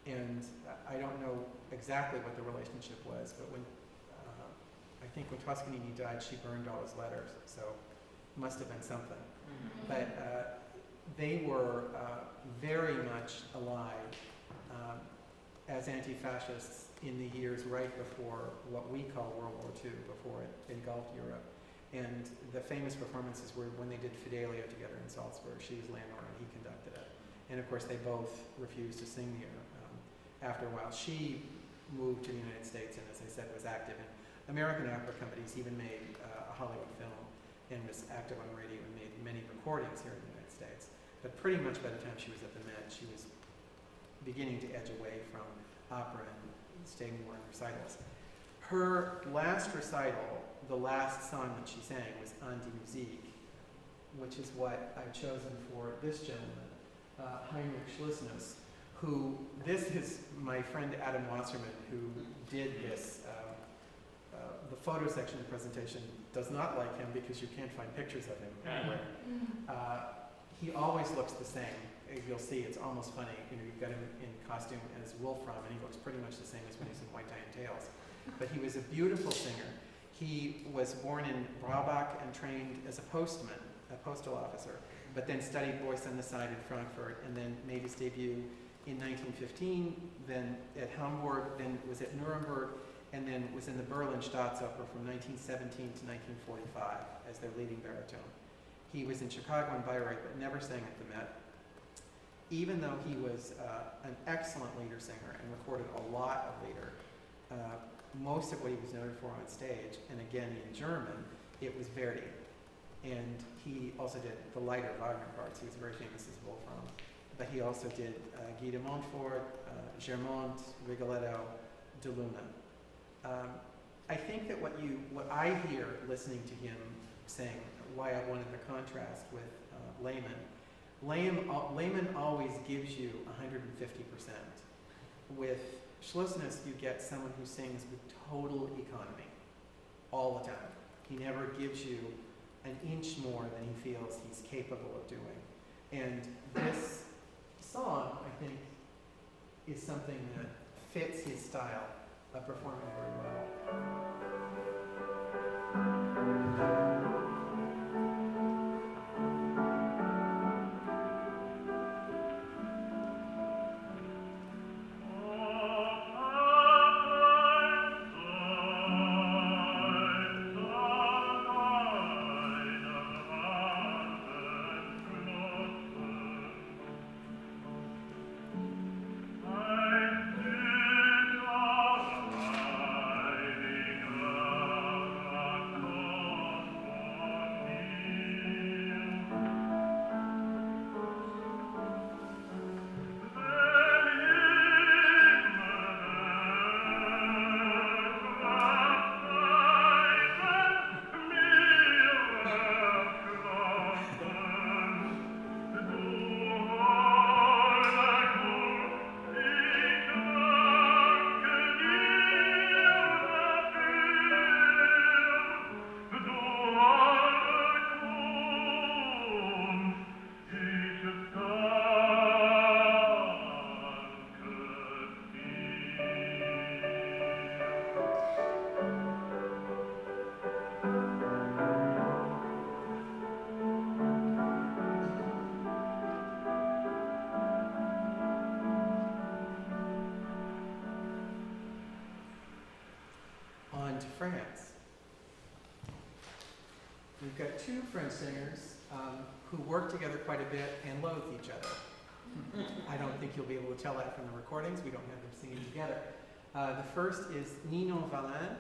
and I don't know exactly what the relationship was, but when I think when Toscanini died, she burned all his letters, so must have been something. But they were very much alive as anti-fascists in the years right before what we call World War II, before it engulfed Europe. And the famous performances were when they did Fidelio together in Salzburg. She was Leonore and he conducted it. And of course they both refused to sing here after a while. She moved to the United States and, as I said, was active in American opera companies, even made a Hollywood film, and was active on radio and made many recordings here in the United States. But pretty much by the time she was at the Met, she was beginning to edge away from opera and staying more in recitals. Her last recital, the last song that she sang, was An die Musik, which is what I've chosen for this gentleman, Heinrich Schlissnus, who, this is my friend Adam Wasserman, who did this. The photo section of the presentation does not like him because you can't find pictures of him anywhere. He always looks the same. You'll see, it's almost funny. You know, you've got him in costume as Wolfram, and he looks pretty much the same as when he's in White Tie and Tails. But he was a beautiful singer. He was born in Braubach and trained as a postman, a postal officer, but then studied voice on the side in Frankfurt, and then made his debut in 1915, then at Hamburg, then was at Nuremberg, and then was in the Berlin Staatsoper from 1917 to 1945 as their leading baritone. He was in Chicago and Bayreuth, but never sang at the Met. Even though he was an excellent leader singer and recorded a lot of leader, most of what he was noted for on stage, and again in German, it was Verdi. And he also did the lighter Wagner parts. He was very famous as Wolfram. But he also did Guy de Montfort, Germont, Rigoletto, De Luna. I think that what I hear listening to him sing, why I wanted the contrast with Lehman always gives you 150%. With Schlissnus, you get someone who sings with total economy all the time. He never gives you an inch more than he feels he's capable of doing. And this song, I think, is something that fits his style performing very well. On to France. We've got two French singers who work together quite a bit and loathe each other. I don't think you'll be able to tell that from the recordings. We don't have them singing together. The first is Ninon Valin,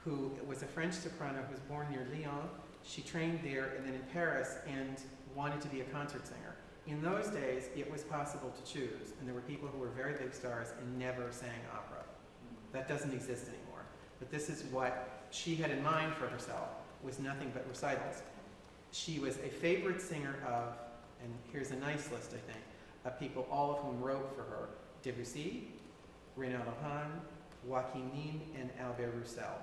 who was a French soprano who was born near Lyon. She trained there and then in Paris and wanted to be a concert singer. In those days, it was possible to choose, and there were people who were very big stars and never sang opera. That doesn't exist anymore. But this is what she had in mind for herself, was nothing but recitals. She was a favorite singer of, and here's a nice list, I think, of people, all of whom wrote for her: Debussy, Reynaldo Hahn, Joachim Nin, and Albert Roussel.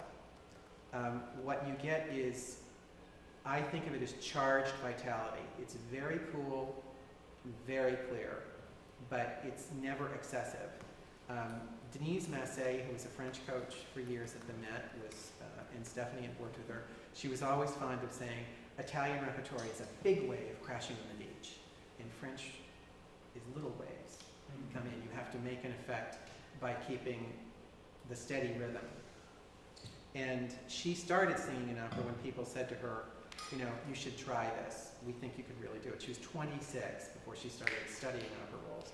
What you get is, I think of it as charged vitality. It's very cool, very clear, but it's never excessive. Denise Massé, who was a French coach for years at the Met, and Stephanie had worked with her, she was always fond of saying, Italian repertory is a big wave crashing on the beach. And French is little waves come in. You have to make an effect by keeping the steady rhythm. And she started singing in opera when people said to her, you know, you should try this. We think you could really do it. She was 26 before she started studying opera roles.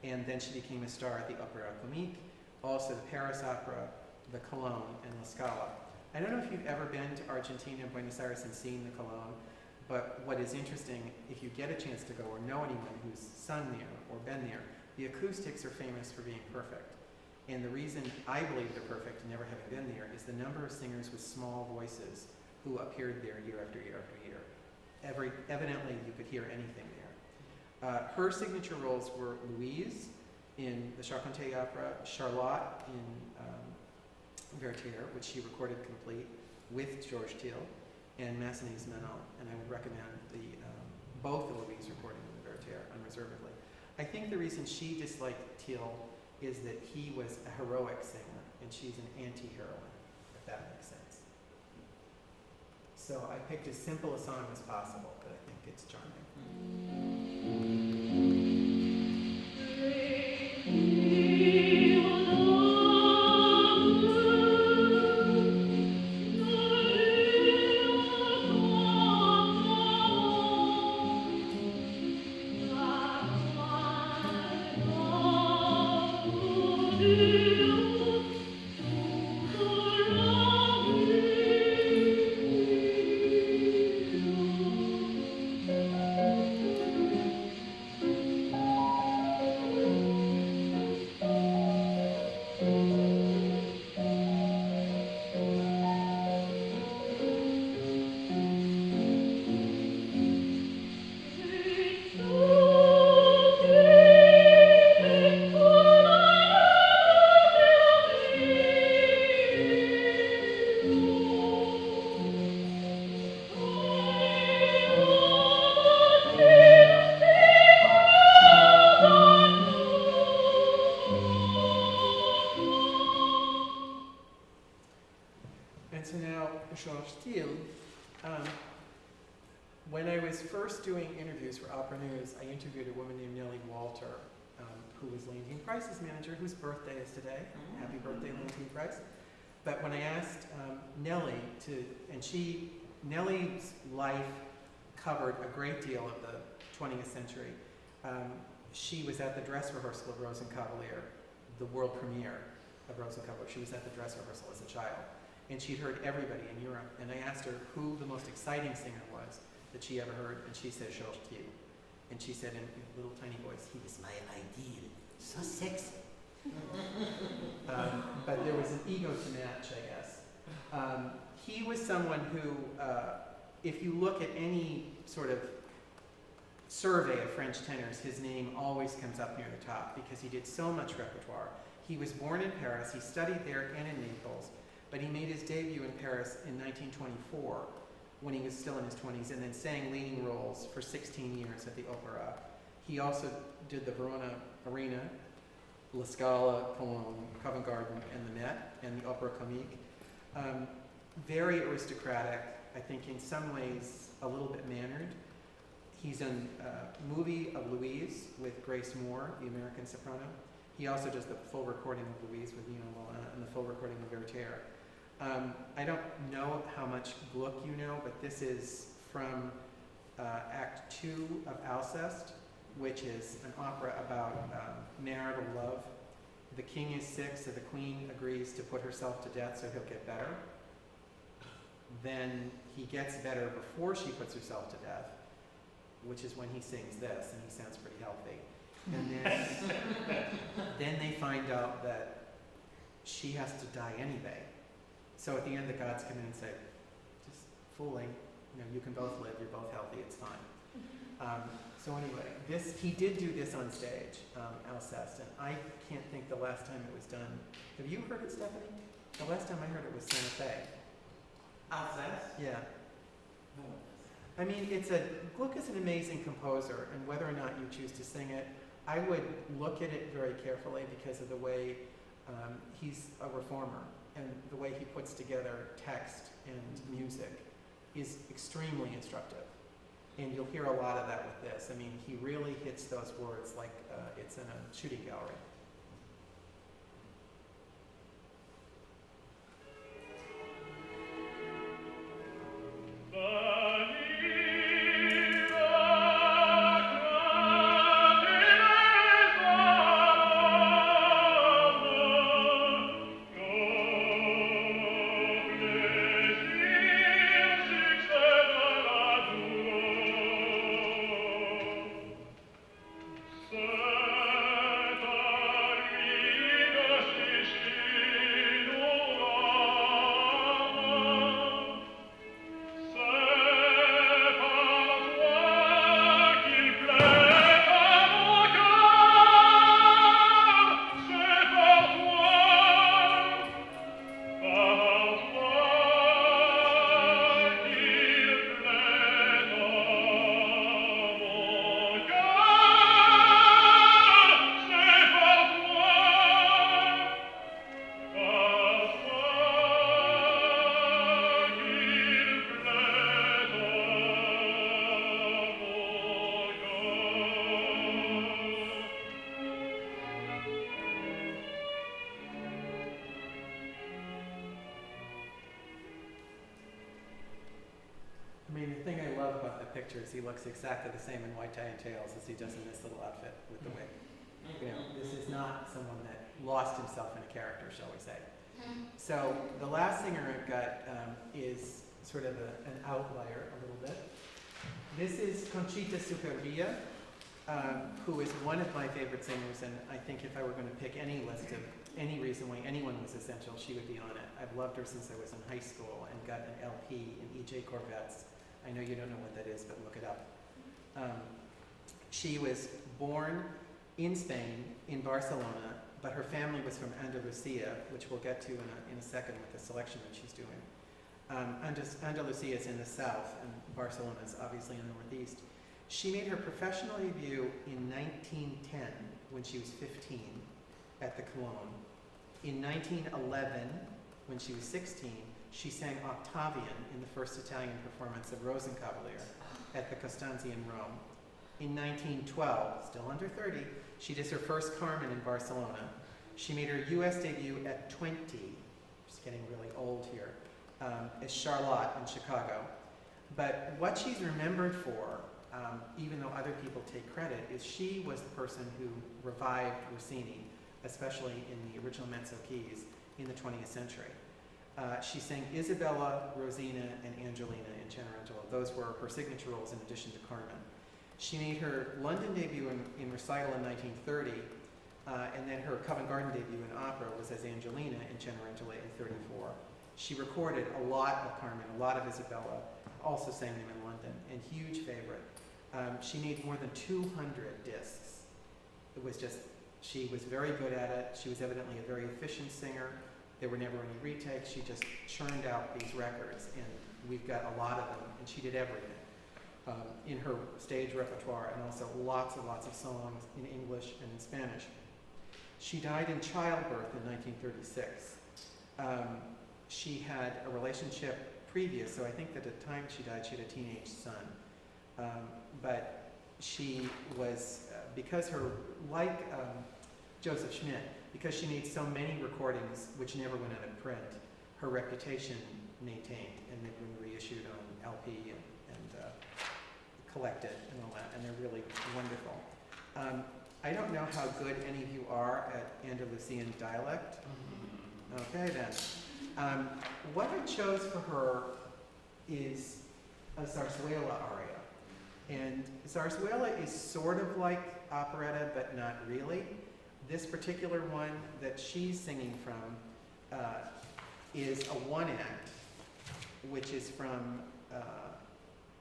And then she became a star at the Opéra Comique, also the Paris Opera, the Cologne, and La Scala. I don't know if you've ever been to Argentina, Buenos Aires, and seen the Cologne, but what is interesting, if you get a chance to go or know anyone who's sung there or been there, the acoustics are famous for being perfect. And the reason I believe they're perfect, never having been there, is the number of singers with small voices who appeared there year after year after year. Evidently, you could hear anything there. Her signature roles were Louise in the Charpentier opera, Charlotte in Vertier, which she recorded complete with Georges Thiel, and Massenet's Manon. And I would recommend both the Louise recording and the Vertier unreservedly. I think the reason she disliked Thiel is that he was a heroic singer, and she's an anti-heroine, if that makes sense. So I picked as simple a song as possible, but I think it's charming. was first doing interviews for Opera News, I interviewed a woman named Nellie Walter, who was Leontine Price's manager, whose birthday is today. Happy birthday, Leontine Price. But when I asked Nellie Nellie's life covered a great deal of the 20th century. She was at the dress rehearsal of Rosenkavalier, the world premiere of Rosenkavalier. She was at the dress rehearsal as a child. And she'd heard everybody in Europe. And I asked her who the most exciting singer was that she ever heard, and she said Georges Thieu. And she said in a little tiny voice, he was my ideal, so sexy. But there was an ego to match, I guess. He was someone who, if you look at any sort of survey of French tenors, his name always comes up near the top because he did so much repertoire. He was born in Paris, he studied there and in Naples, but he made his debut in Paris in 1924 when he was still in his 20s, and then sang leading roles for 16 years at the Opera. He also did the Verona Arena, La Scala, Cologne, Covent Garden, and the Met, and the Opera Comique. Very aristocratic, I think in some ways a little bit mannered. He's in a movie of Louise with Grace Moore, the American soprano. He also does the full recording of Louise with Nino Mola and the full recording of Vertier. I don't know how much Gluck you know, but this is from Act 2 of Alceste, which is an opera about marital love. The king is sick, so the queen agrees to put herself to death so he'll get better. Then he gets better before she puts herself to death, which is when he sings this, and he sounds pretty healthy. And then they find out that she has to die anyway. So at the end, the gods come in and say, just fooling, you can both live, you're both healthy, it's fine. So anyway, he did do this on stage, Alceste, and I can't think the last time it was done. Have you heard it, Stephanie? The last time I heard it was Santa Fe. Alceste? Yeah. I mean, Gluck is an amazing composer, and whether or not you choose to sing it, I would look at it very carefully because of the way he's a reformer, and the way he puts together text and music is extremely instructive. And you'll hear a lot of that with this. I mean, he really hits those words like it's in a shooting gallery. He looks exactly the same in white tie and tails as he does in this little outfit with the wig. This is not someone that lost himself in a character, shall we say. So the last singer I've got is sort of an outlier a little bit. This is Conchita Supervilla, who is one of my favorite singers, and I think if I were going to pick any list of any reason why anyone was essential, she would be on it. I've loved her since I was in high school and got an LP in E.J. Corvette's. I know you don't know what that is, but look it up. She was born in Spain, in Barcelona, but her family was from Andalusia, which we'll get to in a second with the selection that she's doing. Andalusia is in the south, and Barcelona is obviously in the northeast. She made her professional debut in 1910, when she was 15, at the Cologne. In 1911, when she was 16, she sang Octavian in the first Italian performance of Rosenkavalier. at the Costanzi in Rome. In 1912, still under 30, she does her first Carmen in Barcelona. She made her U.S. debut at 20, she's getting really old here, as Charlotte in Chicago. But what she's remembered for, even though other people take credit, is she was the person who revived Rossini, especially in the original mezzo keys in the 20th century. She sang Isabella, Rosina, and Angelina in Cenerentola. Those were her signature roles in addition to Carmen. She made her London debut in recital in 1930, and then her Covent Garden debut in opera was as Angelina in Cenerentola in 34. She recorded a lot of Carmen, a lot of Isabella, also sang them in London, and huge favorite. She made more than 200 discs. It was just, she was very good at it. She was evidently a very efficient singer. There were never any retakes. She just churned out these records, and we've got a lot of them, and she did everything in her stage repertoire, and also lots and lots of songs in English and in Spanish. She died in childbirth in 1936. She had a relationship previous, so I think that at the time she died, she had a teenage son. But she was, because her, like Joseph Schmidt, because she made so many recordings which never went out of print, her reputation maintained, and they've been reissued on LP and collected and all that, and they're really wonderful. I don't know how good any of you are at Andalusian dialect. Okay then. What I chose for her is a zarzuela aria. And zarzuela is sort of like operetta, but not really. This particular one that she's singing from is a one-act, which is from,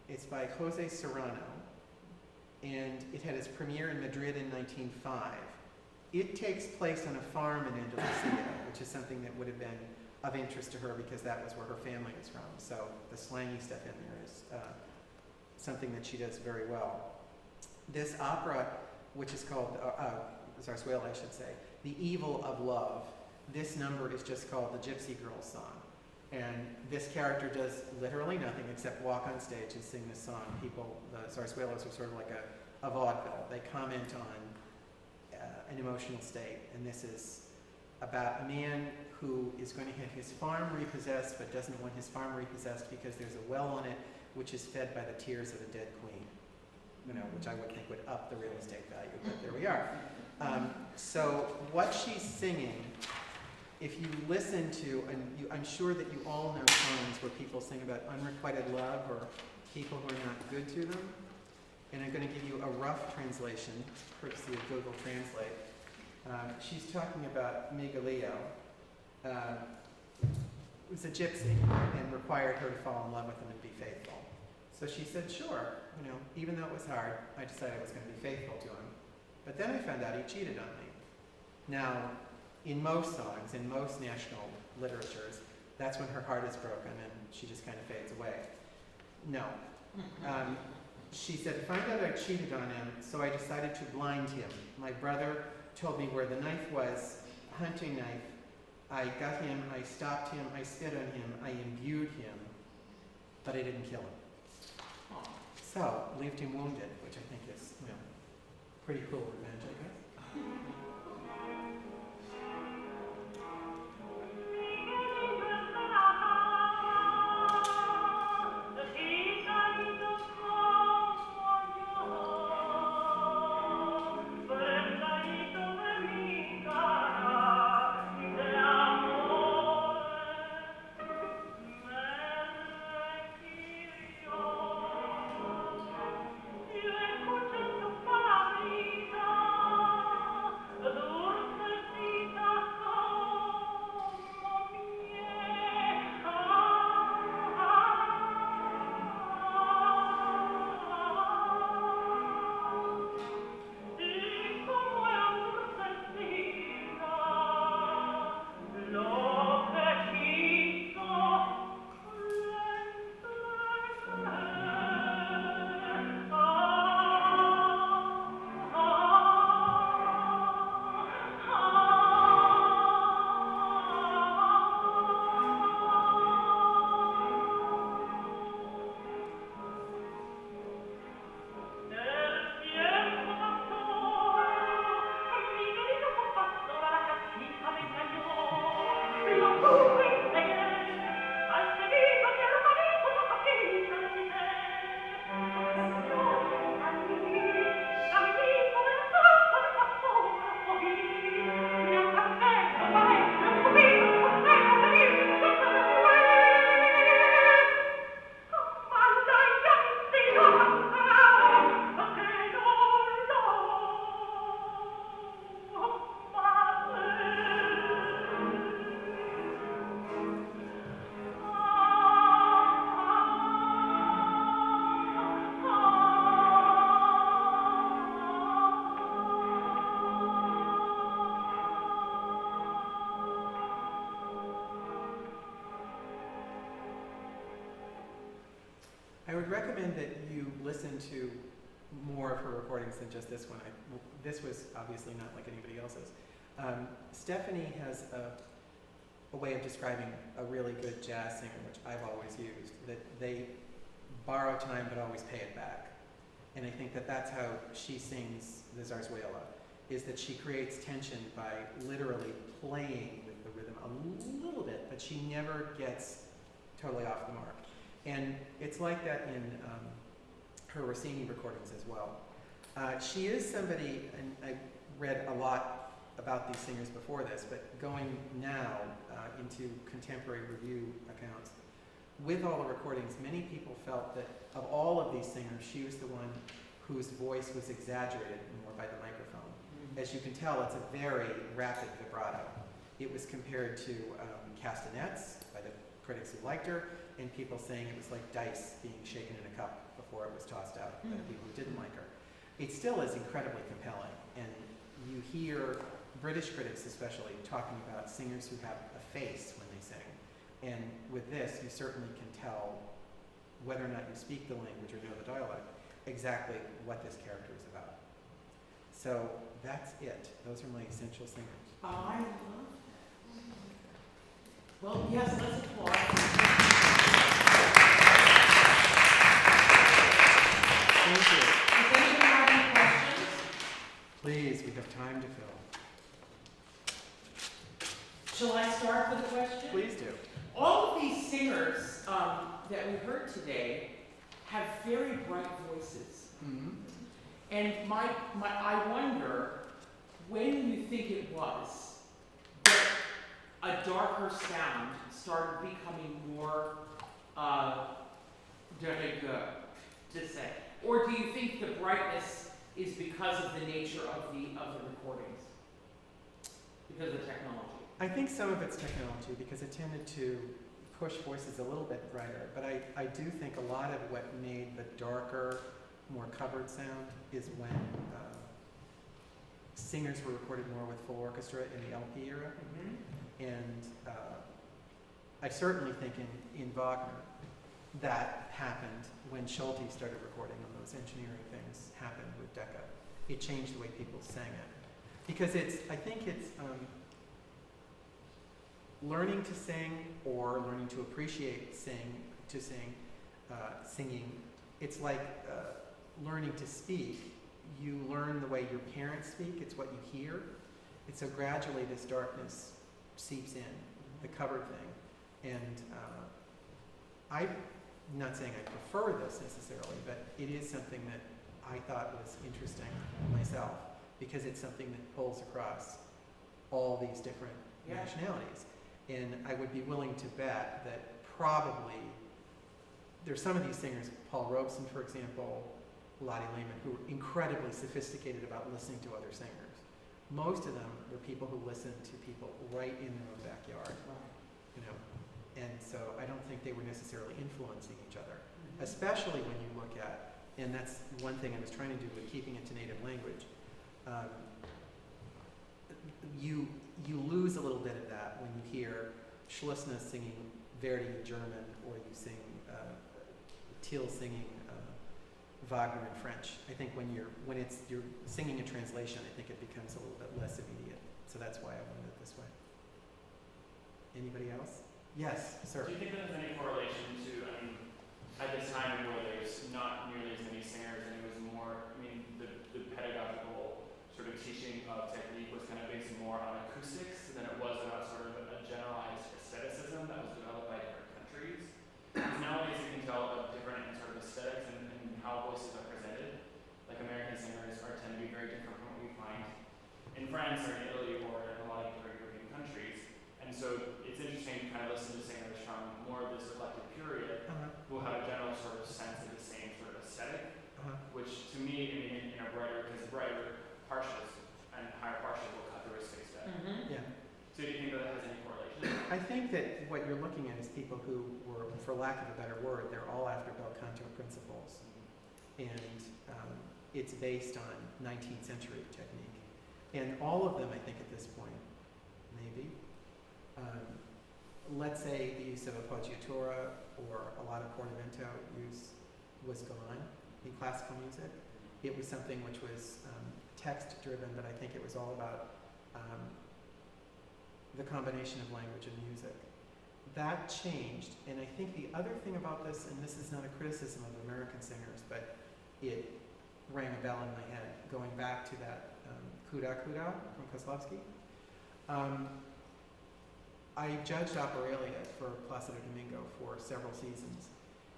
it's by Jose Serrano, and it had its premiere in Madrid in 1905. It takes place on a farm in Andalusia, which is something that would have been of interest to her because that was where her family was from. So the slangy stuff in there is something that she does very well. This opera, which is called, zarzuela I should say, The Evil of Love, this number is just called the Gypsy Girl Song. And this character does literally nothing except walk on stage and sing this song. People, the zarzuelas are sort of like a vaudeville. They comment on an emotional state. And this is about a man who is going to have his farm repossessed, but doesn't want his farm repossessed because there's a well on it which is fed by the tears of a dead queen. You know, which I would think would up the real estate value, but there we are. So what she's singing, if you listen to, and I'm sure that you all know songs where people sing about unrequited love or people who are not good to them, and I'm going to give you a rough translation, courtesy of Google Translate. She's talking about Miguelillo, who's a gypsy, and required her to fall in love with him and be faithful. So she said, sure, you know, even though it was hard, I decided I was going to be faithful to him. But then I found out he cheated on me. Now, in most songs, in most national literatures, that's when her heart is broken and she just kind of fades away. No. She said, found out I cheated on him, so I decided to blind him. My brother told me where the knife was, a hunting knife. I got him, I stopped him, I spit on him, I imbued him, but I didn't kill him. So, leaved him wounded, which I think is, you know, pretty cruel revenge, I guess. Parisa I would recommend that you listen to more of her recordings than just this one. This was obviously not like anybody else's. Stephanie has a way of describing a really good jazz singer, which I've always used, that they borrow time but always pay it back. And I think that that's how she sings the Zarzuela, is that she creates tension by literally playing with the rhythm a little bit, but she never gets totally off the mark. And it's like that in her Rossini recordings as well. She is somebody, and I read a lot about these singers before this, but going now into contemporary review accounts, with all the recordings, many people felt that of all of these singers, she was the one whose voice was exaggerated more by the microphone. As you can tell, it's a very rapid vibrato. It was compared to castanets by the critics who liked her, and people saying it was like dice being shaken in a cup before it was tossed out by the people who didn't like her. It still is incredibly compelling, and you hear British critics especially talking about singers who have a face when they sing. And with this, you certainly can tell, whether or not you speak the language or know the dialect, exactly what this character is about. So that's it. Those are my essential singers. I love that. Well, yes, let's applaud. Thank you. Does anyone have any questions? Please, we have time to fill. Shall I start with a question? Please do. All of these singers that we heard today have very bright voices. Mm-hmm. And I wonder when you think it was that a darker sound started becoming more de rigueur, to say. Or do you think the brightness is because of the nature of the recordings? Because of technology? I think some of it's technology, because it tended to push voices a little bit brighter, but I do think a lot of what made the darker, more covered sound is when singers were recorded more with full orchestra in the LP era. Mm-hmm. And I certainly think in Wagner that happened when Schulte started recording, and those engineering things happened with Decca. It changed the way people sang it. Because I think it's learning to sing or learning to appreciate singing. It's like learning to speak. You learn the way your parents speak. It's what you hear. And so gradually this darkness seeps in, the covered thing. And I'm not saying I prefer this necessarily, but it is something that I thought was interesting myself, because it's something that pulls across all these different nationalities. And I would be willing to bet that probably there's some of these singers, Paul Robeson, for example, Lottie Lehman, who were incredibly sophisticated about listening to other singers. Most of them were people who listened to people right in their own backyard, you know. And so I don't think they were necessarily influencing each other, especially when you look at, and that's one thing I was trying to do with keeping it to native language. You lose a little bit of that when you hear Schlussner singing Verdi in German, or you sing Thiel singing Wagner in French. I think when you're singing a translation, I think it becomes a little bit less immediate. So that's why I wanted it this way. Anybody else? Yes, sir. Do you think that there's any correlation to, at this time where there's not nearly as many singers and it was more, the pedagogical sort of teaching of technique was kind of based more on acoustics than it was about sort of a generalized aestheticism that was developed by different countries? Because nowadays you can tell a different sort of aesthetics and how voices are presented. Like American singers tend to be very different from what we find in France or in Italy or in a lot of other European countries. And so it's interesting to kind of listen to singers from more of this eclectic period who have a general sort of sense of the same sort of aesthetic, which to me, in a brighter, because brighter partials and higher partials will cut through a space better. Yeah. So do you think that has any correlation? I think that what you're looking at is people who were, for lack of a better word, they're all after bel canto principles. And it's based on 19th century technique. And all of them, I think at this point, maybe, let's say the use of appoggiatura or a lot of portamento use, was gone in classical music. It was something which was text-driven, but I think it was all about the combination of language and music. That changed, and I think the other thing about this, and this is not a criticism of American singers, but it rang a bell in my head, going back to that Kuda Kuda from Kozlovsky. I judged Operalia for Placido Domingo for several seasons,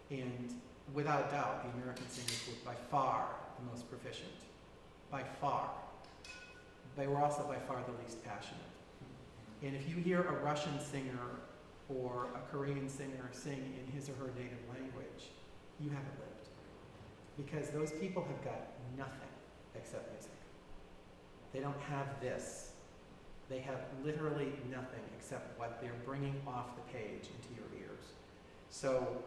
and without doubt, the American singers were by far the most proficient. By far. They were also by far the least passionate. And if you hear a Russian singer or a Korean singer sing in his or her native language, you haven't lived. Because those people have got nothing except music. They don't have this. They have literally nothing except what they're bringing off the page into your ears. So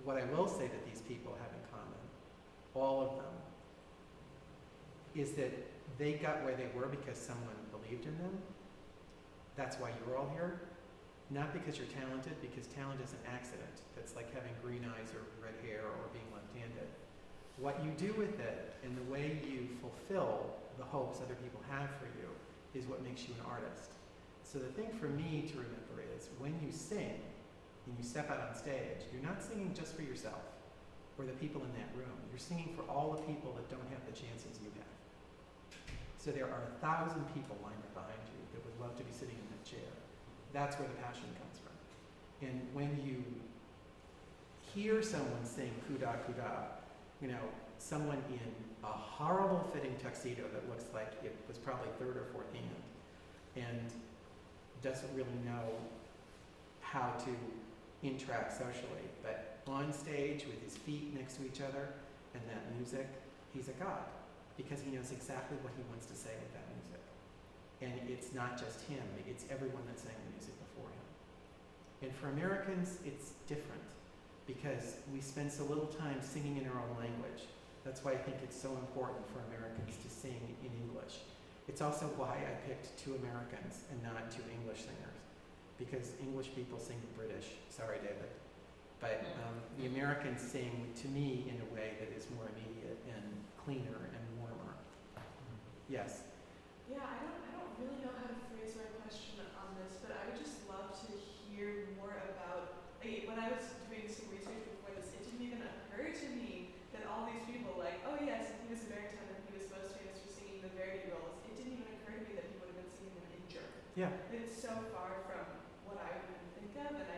what I will say that these people have in common, all of them, is that they got where they were because someone believed in them. That's why you're all here. Not because you're talented, because talent is an accident. That's like having green eyes or red hair or being left-handed. What you do with it and the way you fulfill the hopes other people have for you is what makes you an artist. So the thing for me to remember is when you sing and you step out on stage, you're not singing just for yourself or the people in that room. You're singing for all the people that don't have the chances you have. So there are 1,000 people lined up behind you that would love to be sitting in that chair. That's where the passion comes from. And when you hear someone sing Kuda Kuda, you know, someone in a horrible fitting tuxedo that looks like it was probably third or fourth hand and doesn't really know how to interact socially, but on stage with his feet next to each other and that music, he's a god because he knows exactly what he wants to say with that music. And it's not just him, it's everyone that sang the music before him. And for Americans, it's different because we spend so little time singing in our own language. That's why I think it's so important for Americans to sing in English. It's also why I picked two Americans and not two English singers, because English people sing British. Sorry, David. But the Americans sing, to me, in a way that is more immediate and cleaner and warmer. Yes? Yeah, I don't really know how to phrase my question on this, but I would just love to hear more about, like, when I was doing some research before this, it didn't even occur to me that all these people, like, oh yes, he was a baritone and he was most famous for singing the Verdi roles. It didn't even occur to me that he would have been singing them in German. Yeah. It's so far from what I would even think of, and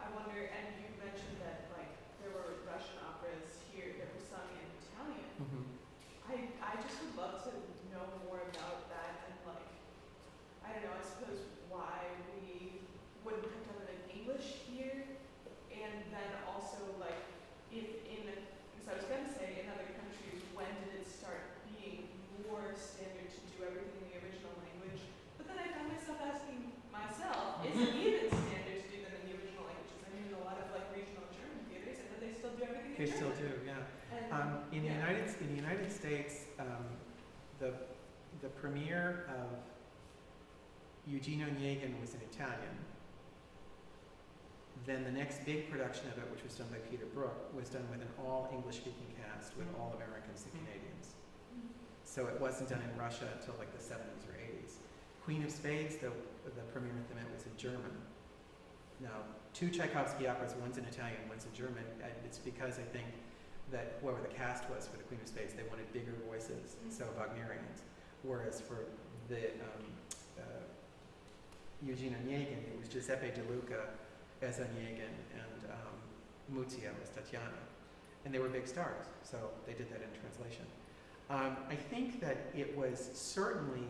I wonder, and you mentioned that, like, there were Russian operas here that were sung in Italian. Mm-hmm. I just would love to know more about that and, like, I don't know, I suppose why we wouldn't have done it in English here, and then also, like, if in, because I was going to say in other countries, when did it start being more standard to do everything in the original language? But then I found myself asking myself, is it even standard to do them in the original languages? I mean, in a lot of, like, regional German theaters, and then they still do everything in They German. still do, yeah. And, In the United States, the premiere of Eugenio Onegin was in Italian. Then the next big production of it, which was done by Peter Brook, was done with an all English-speaking cast with all Americans and Canadians. So it wasn't done in Russia until like the 70s or 80s. Queen of Spades, the premiere of them, was in German. Now, two Tchaikovsky operas, one's in Italian, one's in German. And it's because I think that whoever the cast was for the Queen of Spades, they wanted bigger voices, so Wagnerians. Whereas for the Eugenio Onegin, it was Giuseppe De Luca as Onegin and Muzio as Tatiana. And they were big stars, so they did that in translation. I think that it was certainly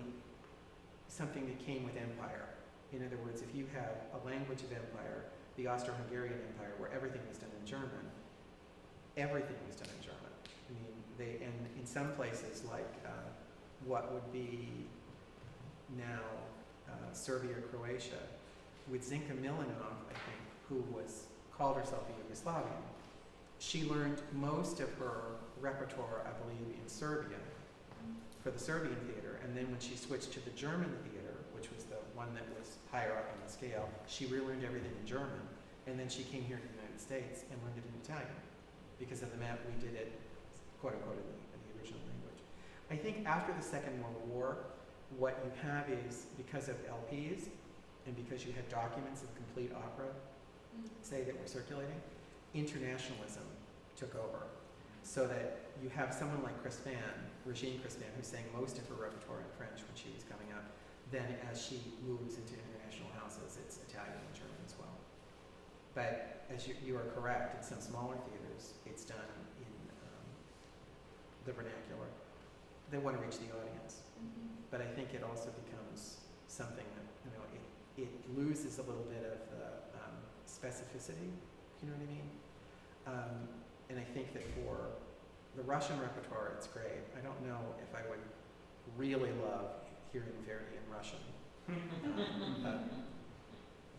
something that came with empire. In other words, if you have a language of empire, the Austro-Hungarian Empire, where everything was done in German, everything was done in German. I mean, and in some places, like what would be now Serbia, Croatia, with Zinka Milanov, I think, who called herself a Yugoslavian, she learned most of her repertoire, I believe, in Serbian, for the Serbian theater, and then when she switched to the German theater, which was the one that was higher up on the scale, she relearned everything in German, and then she came here to the United States and learned it in Italian. because of the map we did it, quote unquote, in the original language. I think after the Second World War, what you have is, because of LPs, and because you had documents of complete opera, say, that were circulating, internationalism took over. So that you have someone like Regine Crispin, who sang most of her repertoire in French when she was coming up. Then as she moves into international houses, it's Italian and German as well. But as you are correct, in some smaller theaters, it's done in the vernacular. They want to reach the audience. But I think it also becomes something that, it loses a little bit of the specificity, you know what I mean? And I think that for the Russian repertoire, it's great. I don't know if I would really love hearing Verdi in Russian.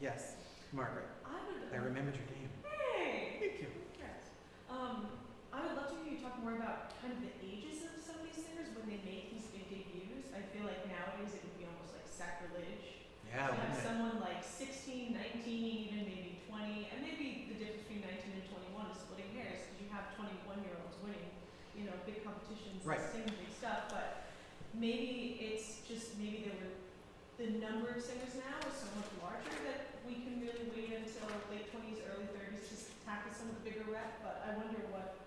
Yes, Margaret, I remembered your name. Hey! Thank you. Congrats. I would love to hear you talk more about kind of the ages of some of these singers when they make these big debuts. I feel like nowadays it would be almost like sacrilege. Yeah, To have wouldn't it? someone like 16, 19, even maybe 20, and maybe the difference between 19 and 21 is splitting hairs, because you have 21-year-olds winning, big competitions Right. and singing big stuff, but maybe it's just, the number of singers now is so much larger that we can really wait until late 20s, early 30s to tackle some of the bigger rep, but I wonder what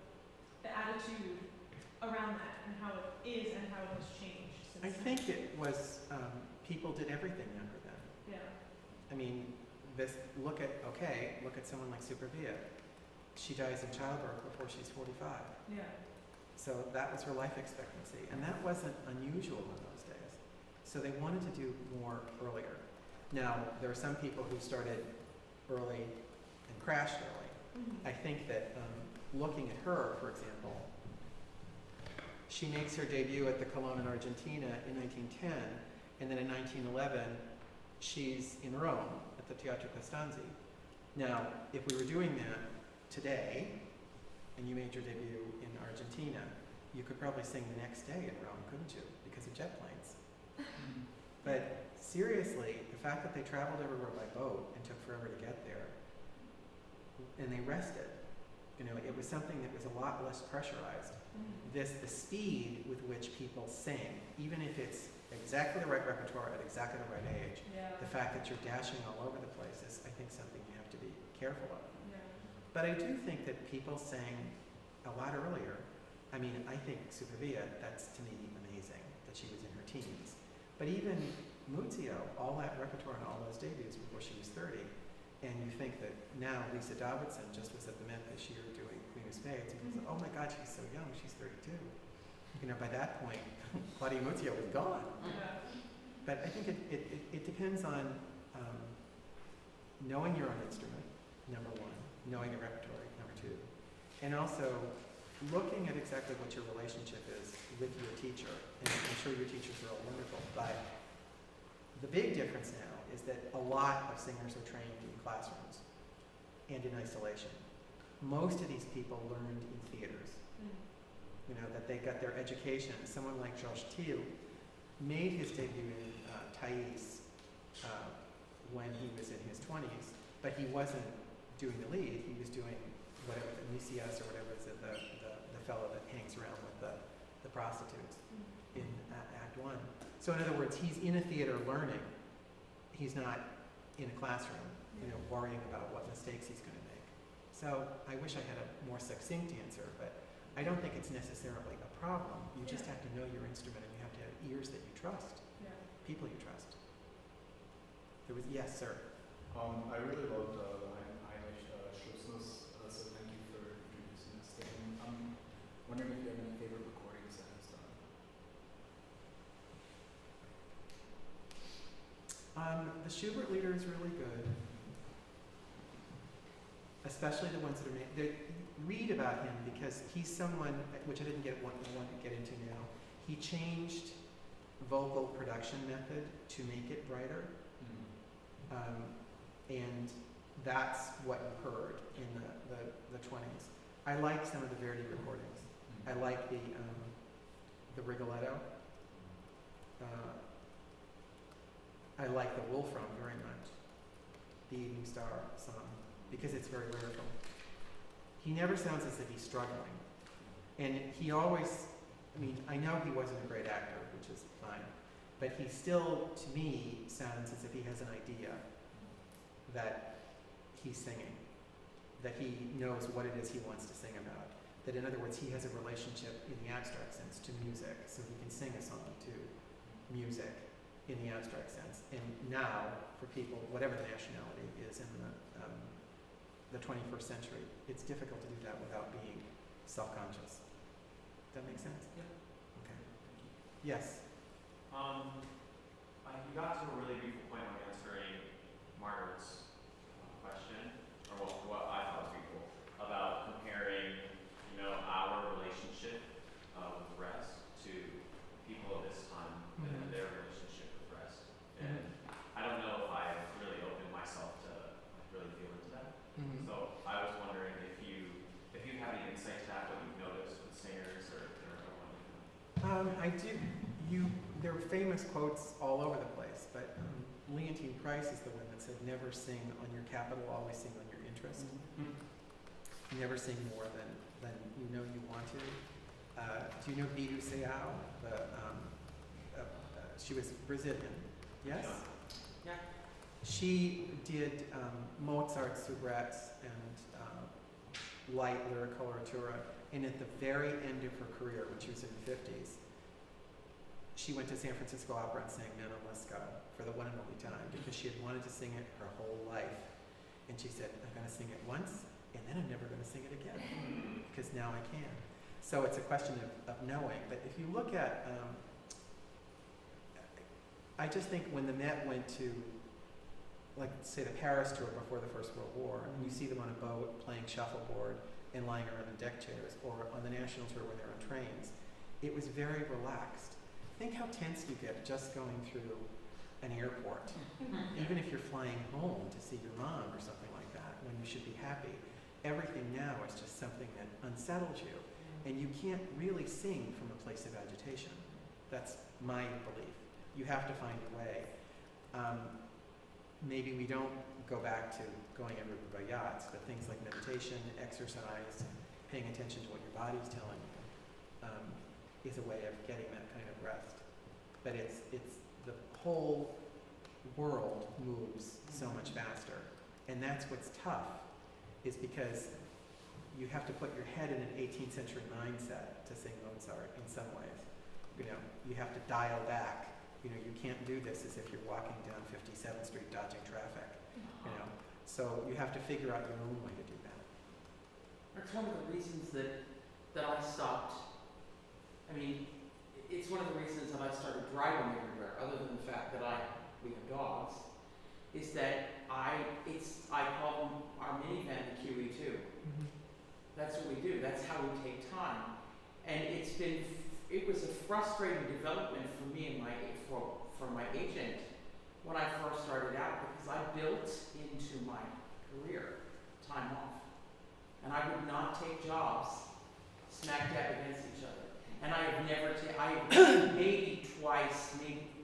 the attitude around that and how it is and how it has changed since I then. think it was, people did everything younger then. Yeah. I mean, look at someone like Superbia. She dies in childbirth before she's 45. Yeah. So that was her life expectancy, and that wasn't unusual in those days. So they wanted to do more earlier. Now, there are some people who started early and crashed early. I think that looking at her, for example, she makes her debut at the Colón in Argentina in 1910, and then in 1911, she's in Rome at the Teatro Costanzi. Now, if we were doing that today, and you made your debut in Argentina, you could probably sing the next day in Rome, couldn't you? Because of jet planes. But seriously, the fact that they traveled everywhere by boat and took forever to get there, and they rested, it was something that was a lot less pressurized. The speed with which people sing, even if it's exactly the right repertoire at exactly the right age, the fact that you're dashing all over the place is, I think, something you have to be careful of. But I do think that people sang a lot earlier. I mean, I think Superbia, that's to me amazing that she was in her teens. But even Muzio, all that repertoire and all those debuts before she was 30. And you think that now Lisa Davidson just was at the Met this year doing Queen of Spades, and people say, oh my God, she's so young, she's 32. By that point, Claudia Muzio was gone. But I think it depends on knowing your own instrument, number one, knowing your repertoire, number two, and also looking at exactly what your relationship is with your teacher. And I'm sure your teachers are all wonderful, but the big difference now is that a lot of singers are trained in classrooms and in isolation. Most of these people learned in theaters. That they got their education. Someone like Georges Thiel made his debut in Thais when he was in his 20s, but he wasn't doing the lead. He was doing whatever, the Nicias or whatever is it, the fellow that hangs around with the prostitutes in Act 1. So in other words, he's in a theater learning. He's not in a classroom, worrying about what mistakes he's going to make. So I wish I had a more succinct answer, but I don't think it's necessarily a problem. You just have to know your instrument, and you have to have ears that you trust, people you trust. Yes, sir. I really loved the Heinrich Schlussnuss, so thank you for introducing us to him. I'm wondering if you have any favorite recordings that he's done. The Schubert Lieder is really good, especially the ones that are made. Read about him because he's someone, which I didn't want to get into now. He changed vocal production method to make it brighter, and that's what you heard in the 20s. I like some of the Verdi recordings. I like the Rigoletto. I like the Wolfram very much, the Evening Star song, because it's very lyrical. he never sounds as if he's struggling. And he always, I mean, I know he wasn't a great actor, which is fine, but he still, to me, sounds as if he has an idea that he's singing, that he knows what it is he wants to sing about. That in other words, he has a relationship in the abstract sense to music, so he can sing a song to music in the abstract sense. And now, for people, whatever the nationality is in the 21st century, it's difficult to do that without being self-conscious. Does that make sense? Yep. Okay. Yes. You got to a really beautiful point when answering Margaret's question, or what I thought was beautiful, about comparing, you know, our relationship with rest to people of this time and their relationship with rest. And I don't know if I've really opened myself to really feel into that. So I was wondering if you have any insight to that, what you've noticed with singers or I do. There are famous quotes all over the place, but Leontine Price is the one that said, "Never sing on your capital, always sing on your interest." Never sing more than you know you want to. Do you know Bidou Seao? She was Brazilian. Yes. Yeah. She did Mozart's soubrettes and light lyric coloratura, and at the very end of her career, when she was in her 50s, she went to San Francisco Opera and sang Nana Lisca for the one and only time because she had wanted to sing it her whole life. And she said, "I'm going to sing it once, and then I'm never going to sing it again because now I can." So it's a question of knowing. But if you look at, I just think when the Met went to, like, say, the Paris tour before the First World War, and you see them on a boat playing shuffleboard and lying around in deck chairs, or on the national tour when they're on trains, it was very relaxed. Think how tense you get just going through an airport, even if you're flying home to see your mom or something like that, when you should be happy. Everything now is just something that unsettles you, and you can't really sing from a place of agitation. That's my belief. You have to find a way. Maybe we don't go back to going everywhere by yachts, but things like meditation, exercise, paying attention to what your body's telling you, is a way of getting that kind of rest. But it's the whole world moves so much faster. And that's what's tough, is because you have to put your head in an 18th century mindset to sing Mozart in some ways. You know, you have to dial back. You know, you can't do this as if you're walking down 57th Street dodging traffic, you know. So you have to figure out your own way to do that. It's one of the reasons that I stopped. I mean, it's one of the reasons that I started driving everywhere, other than the fact that we have dogs, is that I call them our minivan the QE2. That's what we do. That's how we take time. And it was a frustrating development for me and for my agent when I first started out, because I built into my career time off. And I would not take jobs smack dab against each other. And I have maybe twice,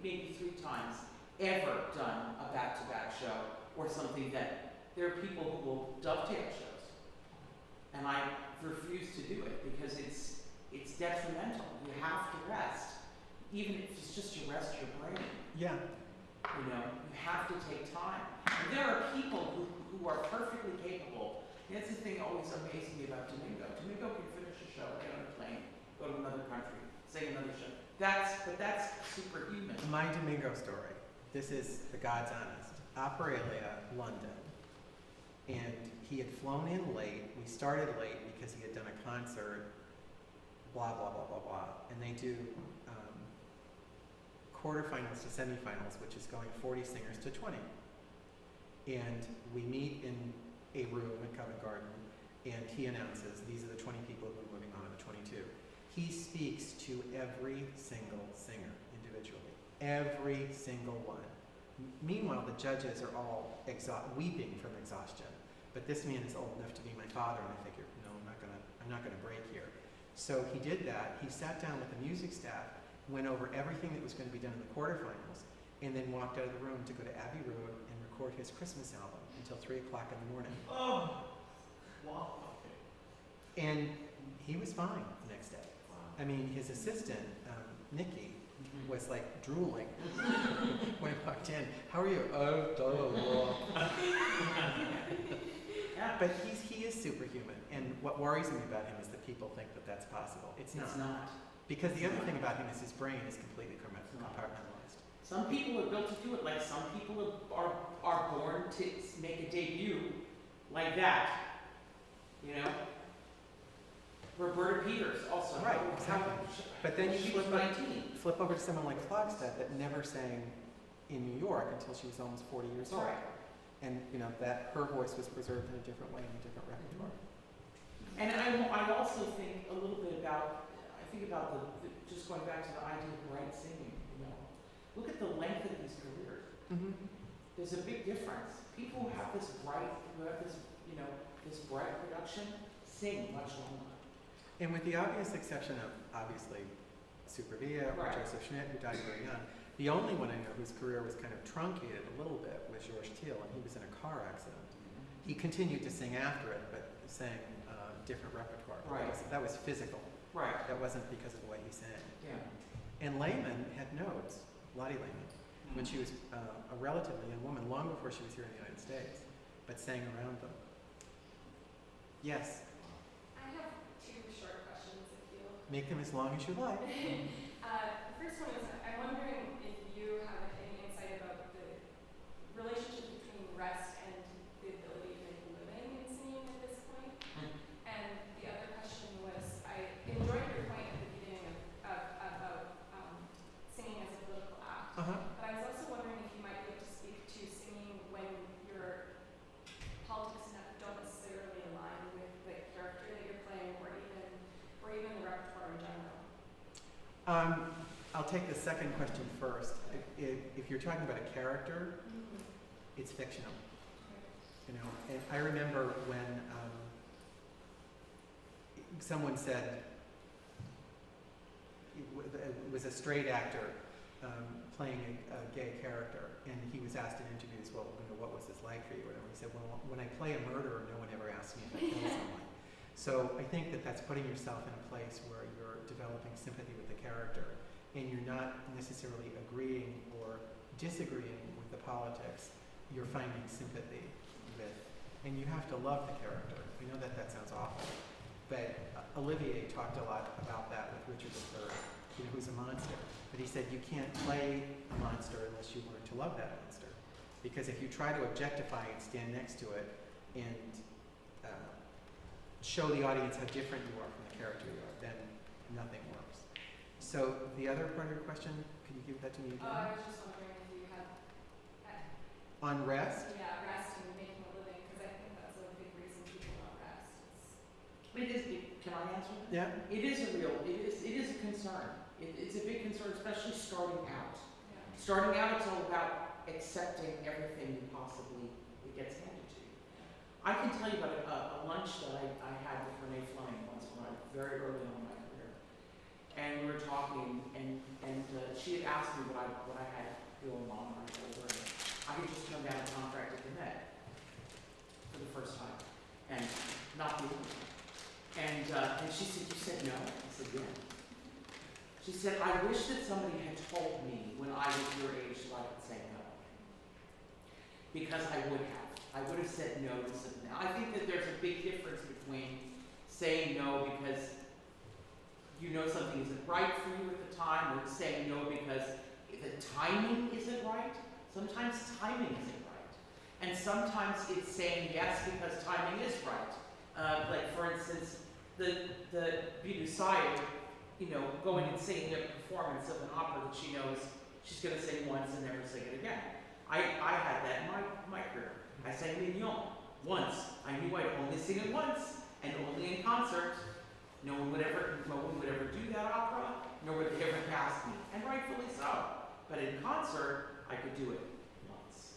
maybe 3 times ever done a back-to-back show or something that there are people who will dovetail shows. And I refuse to do it because it's detrimental. You have to rest, even if it's just to rest your brain. Yeah. You know, you have to take time. And there are people who are perfectly capable. And that's the thing that always amazes me about Domingo. Domingo can finish a show, get on a plane, go to another country, sing another show. That's superhuman. My Domingo story. This is the God's honest. Operalia, London. And he had flown in late. We started late because he had done a concert, blah, blah, blah, blah, blah. And they do quarterfinals to semifinals, which is going 40 singers to 20. And we meet in a room at Covent Garden, and he announces, these are the 20 people who are moving on to the 22. He speaks to every single singer individually, every single one. Meanwhile, the judges are all weeping from exhaustion. But this man is old enough to be my father, and I figured, no, I'm not gonna break here. So he did that. He sat down with the music staff, went over everything that was going to be done in the quarterfinals, and then walked out of the room to go to Abbey Road and record his Christmas album until 3 o'clock in the morning. Oh, wow. And he was fine the next day. I mean, his assistant, Nikki, was like drooling when I walked in. How are you? Oh, duh. Yeah. But he is superhuman, and what worries me about him is that people think that that's possible. It's not. It's not. Because the other thing about him is his brain is completely compartmentalized. Some people are built to do it, like some people are born to make a debut like that. You know? Roberta Peters also. Right, exactly. But then you she was 19. flip over to someone like Flagstad that never sang in New York until she was almost 40 years old. Right. And you know that her voice was preserved in a different way in a different repertoire. And I also think a little bit about, I think about the just going back to the idea of bright singing, you know. Look at the length of these careers. Mm-hmm. There's a big difference. People who have this bright, you know, this bright production sing much longer. And with the obvious exception of, obviously, Supervia or Right. Joseph Schmidt, who died very young, the only one I know whose career was kind of truncated a little bit was George Teal, and he was in a car accident. He continued to sing after it, but sang different repertoire. Right. That was physical. Right. That wasn't because of the way he sang. Yeah. And Lehman had nodes, Lottie Lehman, when she was a relatively young woman, long before she was here in the United States, but sang around them. Yes, I have two short questions, if you make them as long as you like. The first one is, I'm wondering if you have any insight about the relationship between rest and the ability to make a living in singing at this point. And the other question was, I enjoyed your point at the beginning about singing as a political act. Uh-huh. But I was also wondering if you might be able to speak to singing when your politics don't necessarily align with the character that you're playing, or even the repertoire in general. I'll take the second question first. If you're talking about a character, it's fictional. You know, and I remember when someone said it was a straight actor playing a gay character, and he was asked in interviews, well, you know, what was this like for you? Whatever. He said, well, when I play a murderer, no one ever asks me if I kill someone. So I think that that's putting yourself in a place where you're developing sympathy with the character, and you're not necessarily agreeing or disagreeing with the politics. You're finding sympathy with, and you have to love the character. I know that sounds awful, but Olivier talked a lot about that with Richard III, you know, who's a monster. But he said you can't play a monster unless you learn to love that monster, because if you try to objectify and stand next to it and show the audience how different you are from the character you are, then nothing works. So the other part of your question, can you give that to me again? I was just wondering if you had On rest? rest and making a living, because I think that's a big reason people don't rest. Can I answer that? Yeah. It is a concern. It's a big concern, especially starting out. Yeah. Starting out, it's all about accepting everything you possibly it gets handed to you. I can tell you about a lunch that I had with Renee Fleming once when I very early on in my career, and we were talking, and she had asked me what I had going on when I told her. I had just turned down a contract at the Met for the first time, and not the only time. And she said, "You said no?" I said, "Yeah." She said, "I wish that somebody had told me when I was your age so I could say no. Because I would have. I would have said no to something." Now, I think that there's a big difference between saying no because you know something isn't right for you at the time, or saying no because the timing isn't right. Sometimes timing isn't right. And sometimes it's saying yes because timing is right. Like, for instance, the Bidusaya, you know, going and singing a performance of an opera that she knows she's going to sing once and never sing it again. I had that in my career. I sang Mignon once. I knew I'd only sing it once, and only in concert. No one would ever do that opera, nor would they ever cast me, and rightfully so. But in concert, I could do it once.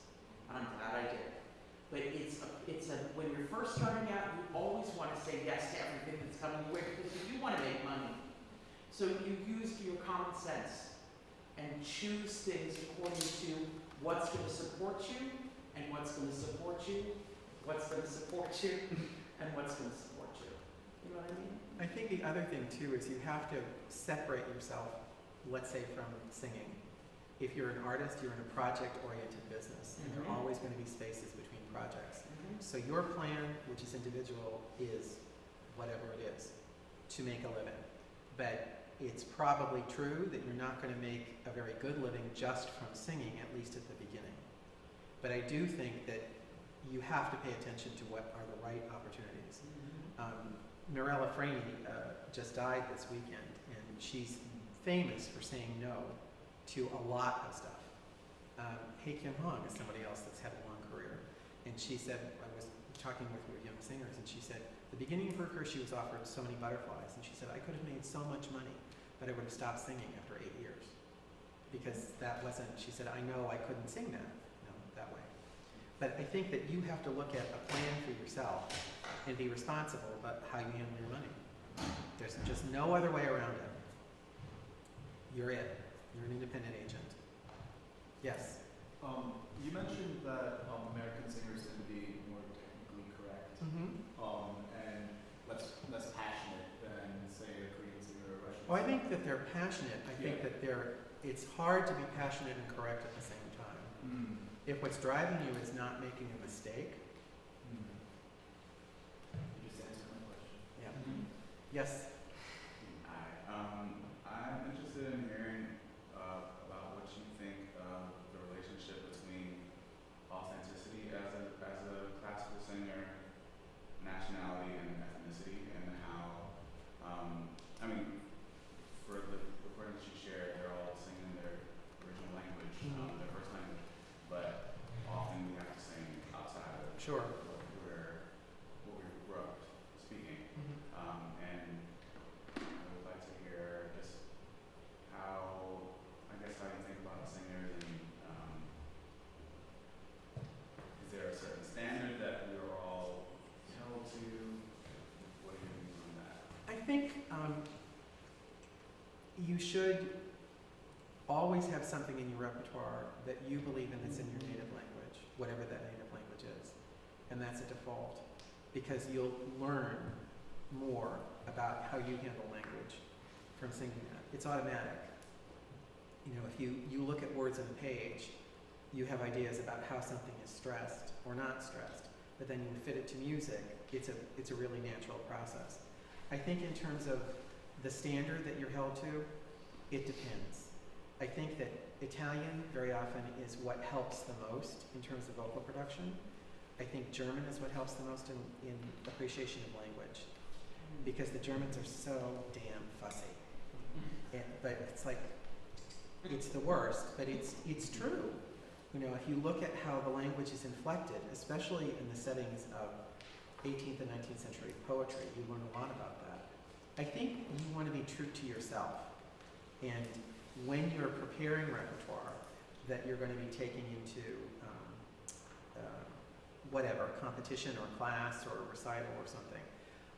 And I'm glad I did. But when you're first starting out, you always want to say yes to everything that's coming your way because you do want to make money. So you use your common sense and choose things according to what's going to support you and what's going to support you, what's going to support you, and what's going to support you. You know what I mean? I think the other thing too is you have to separate yourself, let's say, from singing. If you're an artist, you're in a project-oriented business, and there are always going to be spaces between projects. So your plan, which is individual, is whatever it is, to make a living. But it's probably true that you're not going to make a very good living just from singing, at least at the beginning. But I do think that you have to pay attention to what are the right opportunities. Mirella Franey just died this weekend, and she's famous for saying no to a lot of stuff. Hey Kim Hong is somebody else that's had a long career, and she said, I was talking with her young singers, and she said, the beginning of her career she was offered so many butterflies, and she said, I could have made so much money, but I would have stopped singing after 8 years. Because that wasn't, she said, I know I couldn't sing that way. But I think that you have to look at a plan for yourself and be responsible about how you handle your money. There's just no other way around it. You're it. You're an independent agent. Yes? You mentioned that American singers tend to be more technically correct and less passionate than, say, a Korean singer or a Russian singer. Well, I think that they're passionate. I think that it's hard to be passionate and correct at the same time. If what's driving you is not making a mistake. You just answered my question. Yeah. Yes? Hi. I'm interested in hearing about what you think of the relationship between authenticity as a classical singer, nationality, and ethnicity, and how, I mean, for the recordings you shared, they're all singing their original language, their first language, but often we have to sing outside of Sure. what we grew up speaking. And I would like to hear just how you think about singers, and is there a certain standard that we are all held to? What are your views on that? I think you should always have something in your repertoire that you believe in that's in your native language, whatever that native language is. And that's a default, because you'll learn more about how you handle language from singing that. It's automatic. You know, if you look at words on a page, you have ideas about how something is stressed or not stressed, but then you fit it to music, it's a really natural process. I think in terms of the standard that you're held to, it depends. I think that Italian very often is what helps the most in terms of vocal production. I think German is what helps the most in appreciation of language, because the Germans are so damn fussy. But it's like, it's the worst, but it's true. You know, if you look at how the language is inflected, especially in the settings of 18th and 19th century poetry, you learn a lot about that. I think you want to be true to yourself. And when you're preparing repertoire that you're going to be taking into whatever, competition or class or recital or something,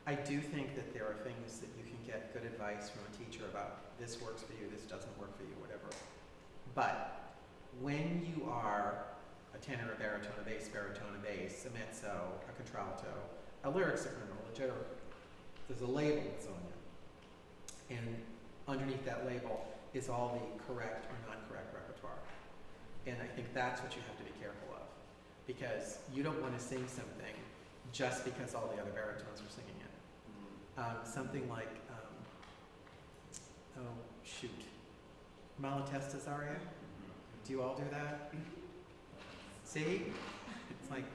I do think that there are things that you can get good advice from a teacher about, this works for you, this doesn't work for you, whatever. But when you are a tenor, a baritone, a bass, a mezzo, a contralto, a lyric soprano, a leggero, there's a label that's on you. And underneath that label is all the correct or non-correct repertoire. And I think that's what you have to be careful of, because you don't want to sing something just because all the other baritones are singing it. Something like, Malatesta's aria. Do you all do that? See? It's like,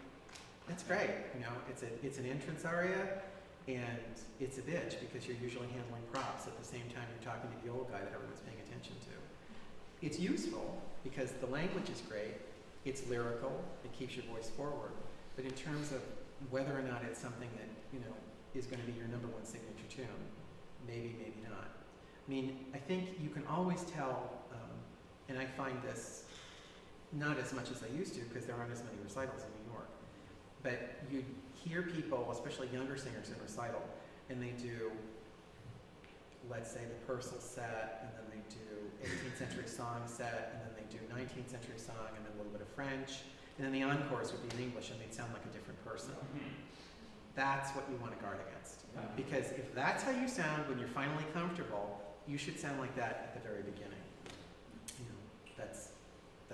that's great. You know, it's an entrance aria, and it's a bitch because you're usually handling props at the same time you're talking to the old guy that everyone's paying attention to. It's useful because the language is great, it's lyrical, it keeps your voice forward, but in terms of whether or not it's something that, you know, is going to be your #1 signature tune, maybe, maybe not. I mean, I think you can always tell, and I find this not as much as I used to because there aren't as many recitals in New York, but you hear people, especially younger singers in recital, and they do, let's say, the Purcell set, and then they do 18th century song set, and then they do 19th century song, and then a little bit of French, and then the encores would be in English, and they'd sound like a different person. that's what you want to guard against. Because if that's how you sound when you're finally comfortable, you should sound like that at the very beginning. You know, that's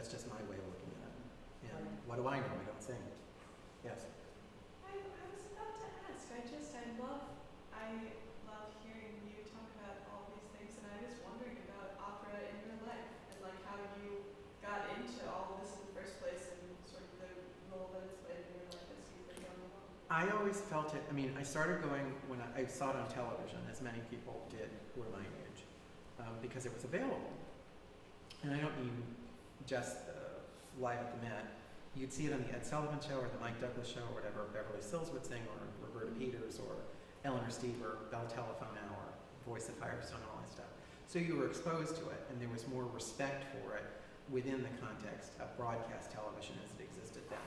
just my way of looking at it. And what do I know? I don't sing. Yes. I was about to ask. I love hearing you talk about all these things, and I was wondering about opera in your life and like how you got into all of this in the first place and sort of the role that it's played in your life as you've been going along. I always felt it. I mean, I started going when I saw it on television, as many people did who were my age, because it was available. And I don't mean just live at the Met. You'd see it on the Ed Sullivan Show or the Mike Douglas Show or whatever Beverly Sills would sing, or Roberta Peters or Eleanor Stever, Bell Telephone Hour, Voice of Firestone, all that stuff. So you were exposed to it, and there was more respect for it within the context of broadcast television as it existed then.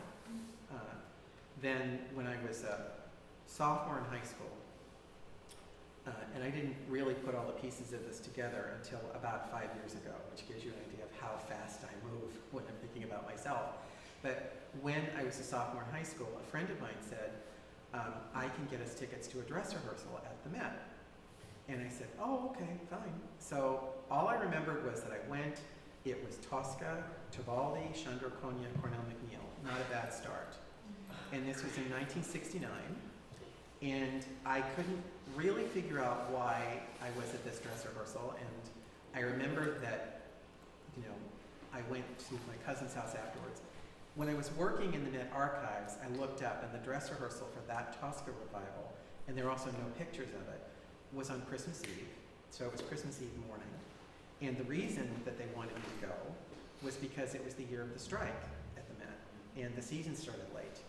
Then when I was a sophomore in high school, and I didn't really put all the pieces of this together until about 5 years ago, which gives you an idea of how fast I move when I'm thinking about myself. But when I was a sophomore in high school, a friend of mine said, I can get us tickets to a dress rehearsal at the Met. And I said, oh, okay, fine. So all I remembered was that I went, it was Tosca, Tibaldi, Chandra Konya, Cornell McNeil. Not a bad start. And this was in 1969. And I couldn't really figure out why I was at this dress rehearsal. And I remembered that, you know, I went to my cousin's house afterwards. When I was working in the Met archives, I looked up, and the dress rehearsal for that Tosca revival, and there are also no pictures of it, was on Christmas Eve. So it was Christmas Eve morning. And the reason that they wanted me to go was because it was the year of the strike at the Met, and the season started late.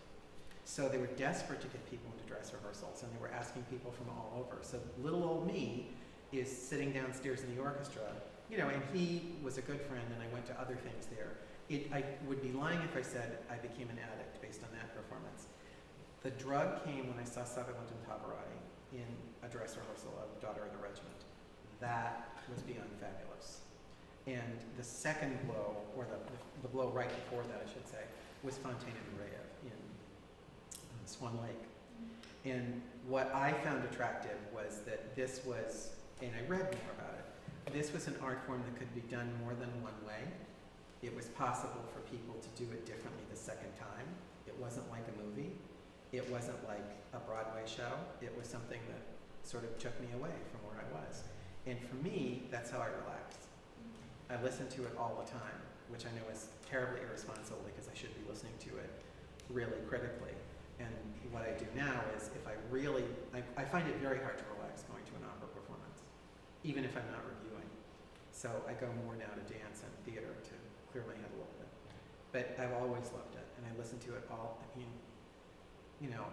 So they were desperate to get people into dress rehearsals, and they were asking people from all over. So little old me is sitting downstairs in the orchestra, you know, and he was a good friend, and I went to other things there. I would be lying if I said I became an addict based on that performance. The drug came when I saw Sutherland and Pavarotti in a dress rehearsal of Daughter of the Regiment. That was beyond fabulous. And the second blow, or the blow right before that, I should say, was Fontaine and Nureyev in Swan Lake. And what I found attractive was that this was, and I read more about it, this was an art form that could be done more than one way. It was possible for people to do it differently the second time. It wasn't like a movie. It wasn't like a Broadway show. It was something that sort of took me away from where I was. And for me, that's how I relaxed. I listened to it all the time, which I know is terribly irresponsible because I should be listening to it really critically. And what I do now is if I really, I find it very hard to relax going to an opera performance, even if I'm not reviewing. So I go more now to dance and theater to clear my head a little bit. But I've always loved it, and I listen to it all. I mean, you know,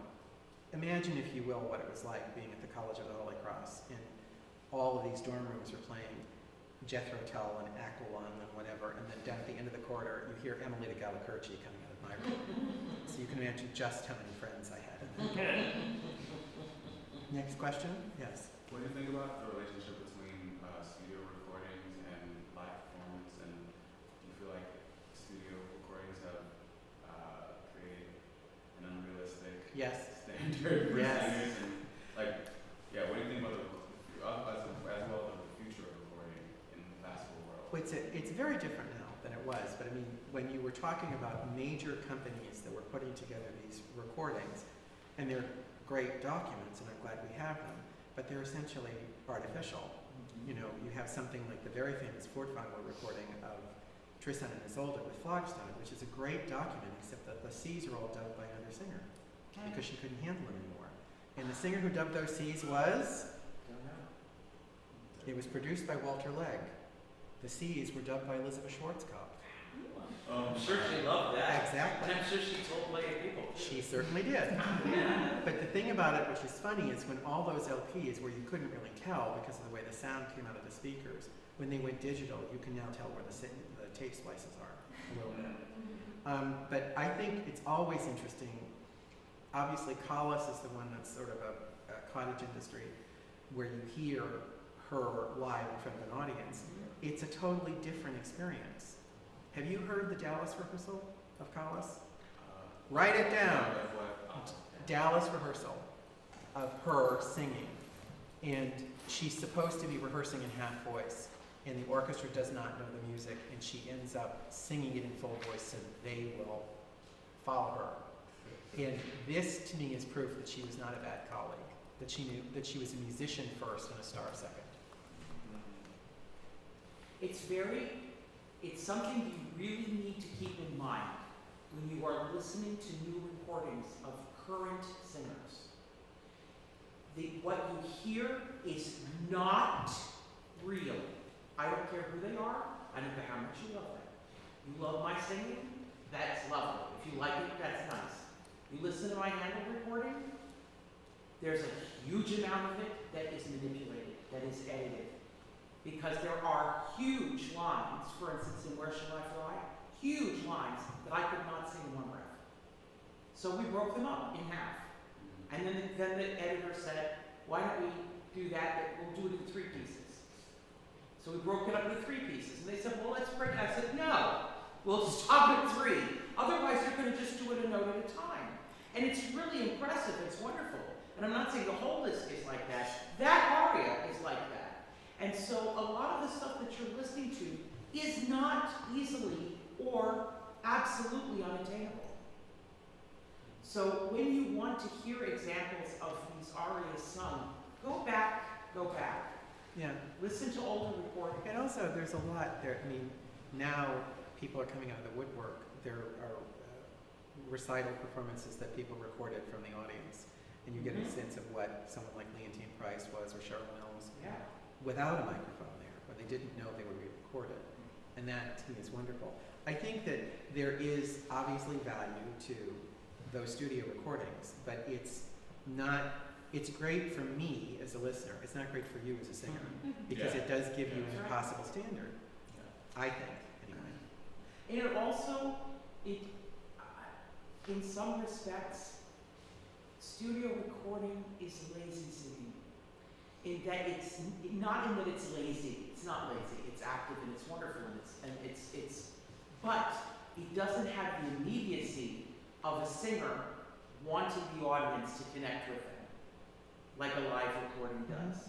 imagine, if you will, what it was like being at the College of the Holy Cross, and all of these dorm rooms are playing Jethro Tull and Aquilon and whatever, and then down at the end of the corridor, you hear Emily de Gallicurci coming out of my room. So you can imagine just how many friends I had in there. Next question? Yes. What do you think about the relationship between studio recordings and live performance, and do you feel like studio recordings have created an unrealistic Yes. standard for Yes. singers? And like, yeah, what do you think about as well the future of recording in the classical world? Well, it's very different now than it was, but I mean, when you were talking about major companies that were putting together these recordings, and they're great documents, and I'm glad we have them, but they're essentially artificial. You know, you have something like the very famous Furtwängler recording of Tristan and Isolde with Flogstad, which is a great document, except that the C's are all dubbed by another singer, because she couldn't handle it anymore. And the singer who dubbed those C's was? It was produced by Walter Legg. The C's were dubbed by Elizabeth Schwarzkopf. I'm sure she loved that. Exactly. And I'm sure she told plenty of people. She certainly did. But the thing about it, which is funny, is when all those LPs, where you couldn't really tell because of the way the sound came out of the speakers, when they went digital, you can now tell where the tape splices are a little bit. But I think it's always interesting. Obviously, Callas is the one that's sort of a cottage industry where you hear her live in front of an audience. It's a totally different experience. Have you heard the Dallas rehearsal of Callas? Write it down. Dallas rehearsal. of her singing. And she's supposed to be rehearsing in half voice, and the orchestra does not know the music, and she ends up singing it in full voice so that they will follow her. And this, to me, is proof that she was not a bad colleague, that she knew that she was a musician first and a star second. It's something you really need to keep in mind when you are listening to new recordings of current singers. What you hear is not real. I don't care who they are. I don't care how much you love them. You love my singing? That's lovely. If you like it, that's nice. You listen to my Handel recording? There's a huge amount of it that is manipulated, that is edited. Because there are huge lines, for instance, in Where Shall I Fly? Huge lines that I could not sing in one breath. So we broke them up in half. And then the editor said, why don't we do that, but we'll do it in 3 pieces. So we broke it up into 3 pieces. And they said, well, let's break it. I said, no, we'll stop at 3. Otherwise, you're going to just do it a note at a time. And it's really impressive. It's wonderful. And I'm not saying the whole list is like that. That aria is like that. And so a lot of the stuff that you're listening to is not easily or absolutely unattainable. So when you want to hear examples of these arias sung, go back. Yeah. Listen to older recordings. And also, there's a lot there. I mean, now people are coming out of the woodwork. There are recital performances that people recorded from the audience. And you get a sense of what someone like Leontine Price was or Cheryl Mills without a microphone there, where they didn't know they were being recorded. And that, to me, is wonderful. I think that there is obviously value to those studio recordings, but it's great for me as a listener. It's not great for you as a singer, because it does give you an impossible standard, I think, anyway. And it also, in some respects, studio recording is lazy singing. In that it's not in that it's lazy. It's not lazy. It's active and it's wonderful but it doesn't have the immediacy of a singer wanting the audience to connect with them, like a live recording does.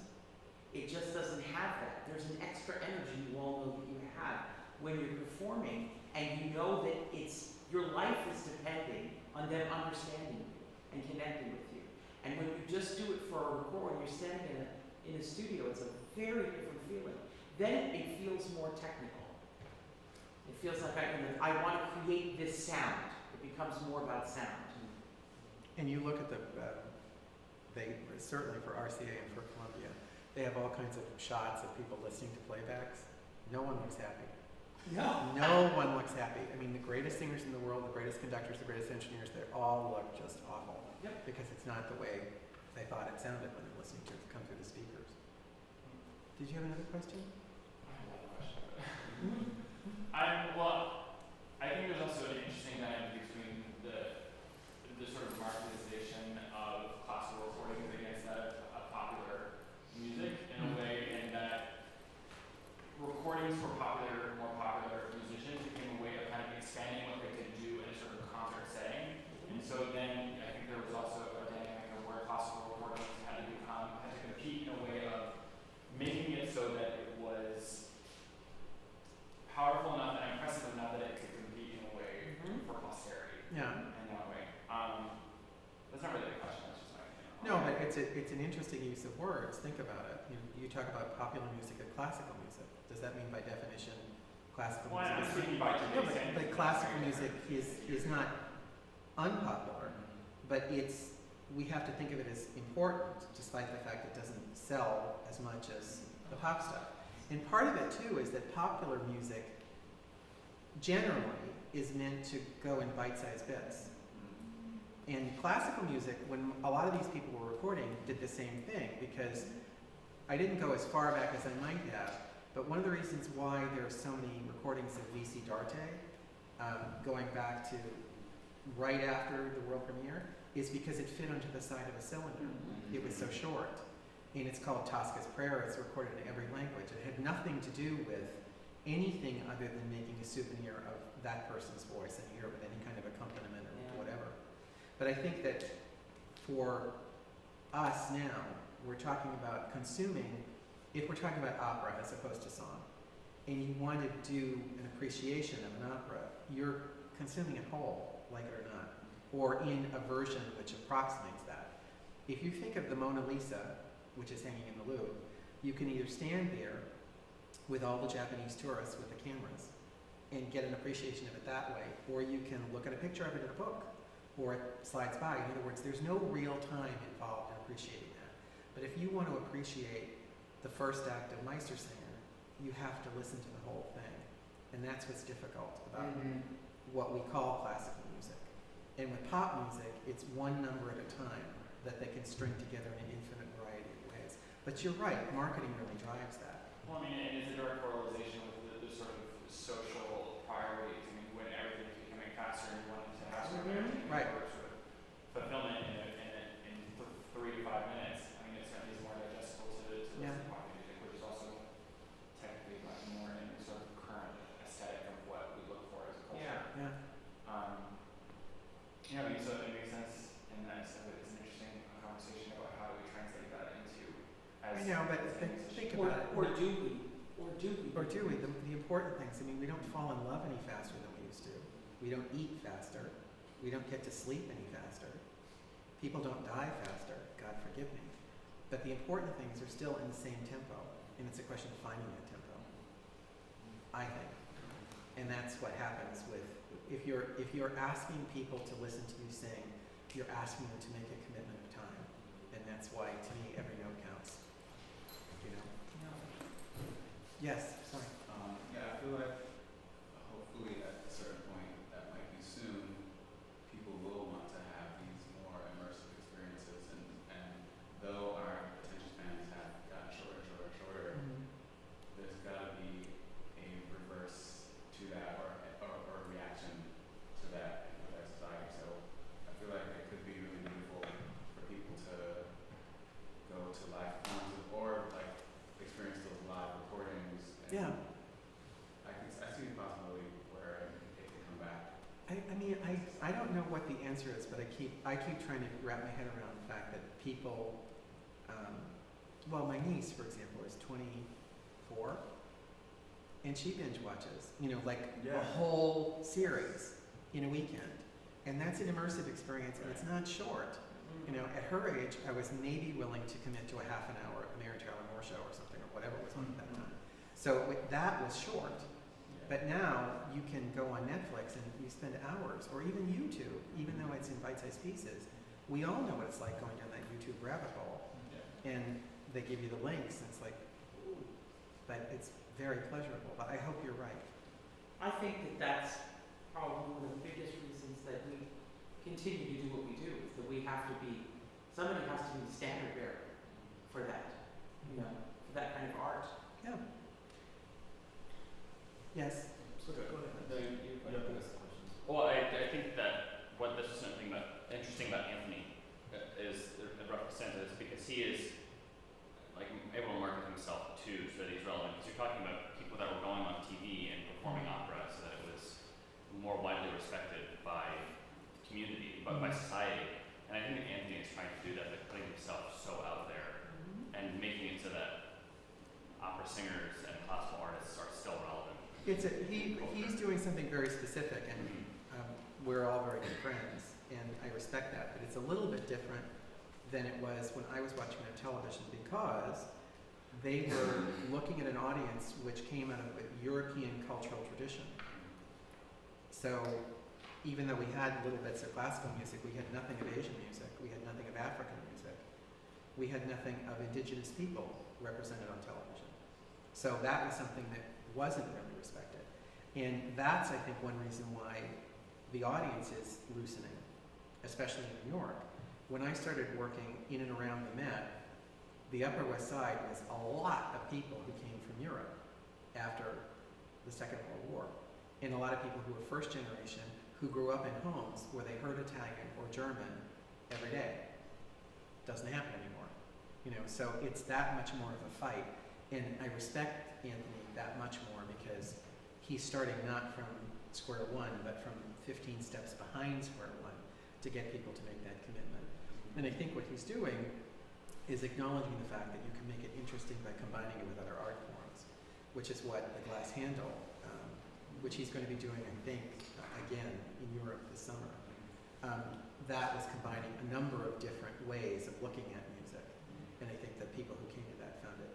It just doesn't have that. There's an extra energy you all know that you have when you're performing, and you know that your life is depending on them understanding you and connecting with you. And when you just do it for a record, you're standing in a studio, it's a very different feeling. Then it feels more technical. It feels like I want to create this sound. It becomes more about sound. And you look at they certainly for RCA and for Columbia, they have all kinds of shots of people listening to playbacks. No one looks happy. No one looks happy. I mean, the greatest singers in the world, the greatest conductors, the greatest engineers, they all look just awful. Because it's not the way they thought it sounded when they're listening to it come through the speakers. Did you have another question? I have another question. I think there's also an interesting dynamic between the sort of marketization of classical recordings against that of popular music in a way, and that recordings for more popular musicians became a way of kind of expanding what they could do in a sort of concert setting. And so then I think there was also a dynamic of where classical recordings had to compete in a way of making it so that it was powerful enough and impressive enough that it could compete in a way for posterity. Yeah. In that way. That's not really a question, that's just my opinion. No, but it's an interesting use of words. Think about it. You talk about popular music and classical music. Does that mean by definition classical music? I'm speaking by No, but classical music is not unpopular, but we have to think of it as important, despite the fact it doesn't sell as much as the pop stuff. And part of it too is that popular music generally is meant to go in bite-sized bits. And classical music, when a lot of these people were recording, did the same thing, because I didn't go as far back as I might have, but one of the reasons why there are so many recordings of V.C. Darte, going back to right after the world premiere, is because it fit onto the side of a cylinder. It was so short. And it's called Tosca's Prayer. It's recorded in every language. It had nothing to do with anything other than making a souvenir of that person's voice and hear it with any kind of accompaniment or whatever. But I think that for us now, we're talking about consuming, if we're talking about opera as opposed to song, and you want to do an appreciation of an opera, you're consuming it whole, like it or not, or in a version which approximates that. If you think of the Mona Lisa, which is hanging in the Louvre, you can either stand there with all the Japanese tourists with the cameras and get an appreciation of it that way, or you can look at a picture of it in a book, or it slides by. In other words, there's no real time involved in appreciating that. But if you want to appreciate the first act of Meistersinger, you have to listen to the whole thing. And that's what's difficult about what we call classical music. And with pop music, it's one number at a time that they can string together in an infinite variety of ways. But you're right, marketing really drives that. Well, I mean, and it's a direct correlation with the sort of social priorities. I mean, when everything's becoming faster and you want to have sort of everything Right. sort of fulfillment in 3 to 5 minutes, I mean, it certainly is more digestible to listen to pop music, which is also technically much more in the sort of current aesthetic of what we look for as a culture. Yeah. Yeah, I mean, so it makes sense in that sense, but it's an interesting conversation about how do we translate that into as I know, but as a musician. think about it. Or do we? Or do we? Or do we? The important things, I mean, we don't fall in love any faster than we used to. We don't eat faster. We don't get to sleep any faster. People don't die faster, God forgive me. But the important things are still in the same tempo, and it's a question of finding that tempo, I think. And that's what happens with, if you're asking people to listen to you sing, you're asking them to make a commitment of time. And that's why, to me, every note counts. You know? Yes, sorry. Yeah, I feel like hopefully at a certain point, that might be soon, people will want to have these more immersive experiences. And though our attention spans have gotten shorter and shorter and shorter, there's got to be a reverse to that or a reaction to that in our society. So I feel like it could be really beautiful for people to go to live performances or like experience those live recordings. And Yeah. I see the possibility where it can come back. I mean, I don't know what the answer is, but I keep trying to wrap my head around the fact that people, well, my niece, for example, is 24, and she binge watches, like a whole series in a weekend. And that's an immersive experience, and it's not short. At her age, I was maybe willing to commit to a half an hour Mary Tyler Moore show or something, or whatever was on at that time. So that was short. But now you can go on Netflix and you spend hours, or even YouTube, even though it's in bite-sized pieces. We all know what it's like going down that YouTube rabbit hole. And they give you the links, and it's like, ooh, but it's very pleasurable. But I hope you're right. I think that that's probably one of the biggest reasons that we continue to do what we do, is that we have to be, somebody has to be the standard bearer for that, for that kind of art. Yeah. Yes. So go ahead. No, you have to ask the question. Well, I think that what this is something interesting about Anthony is the rough sense is because he is like able to market himself too, so that he's relevant. Because you're talking about people that were going on TV and performing opera, so that it was more widely respected by community, but by society. And I think that Anthony is trying to do that by putting himself so out there and making it so that opera singers and classical artists are still relevant. He's doing something very specific, and we're all very good friends, and I respect that. But it's a little bit different than it was when I was watching on television, because they were looking at an audience which came out of a European cultural tradition. So even though we had little bits of classical music, we had nothing of Asian music, we had nothing of African music, we had nothing of indigenous people represented on television. So that was something that wasn't really respected. And that's, I think, one reason why the audience is loosening, especially in New York. When I started working in and around the Met, the Upper West Side was a lot of people who came from Europe after the Second World War. And a lot of people who were first generation who grew up in homes where they heard Italian or German every day. Doesn't happen anymore. So it's that much more of a fight. And I respect Anthony that much more because he's starting not from square one, but from 15 steps behind square one to get people to make that commitment. And I think what he's doing is acknowledging the fact that you can make it interesting by combining it with other art forms, which is what the glass handle, which he's going to be doing, I think, again in Europe this summer. That was combining a number of different ways of looking at music, and I think that people who came to that found it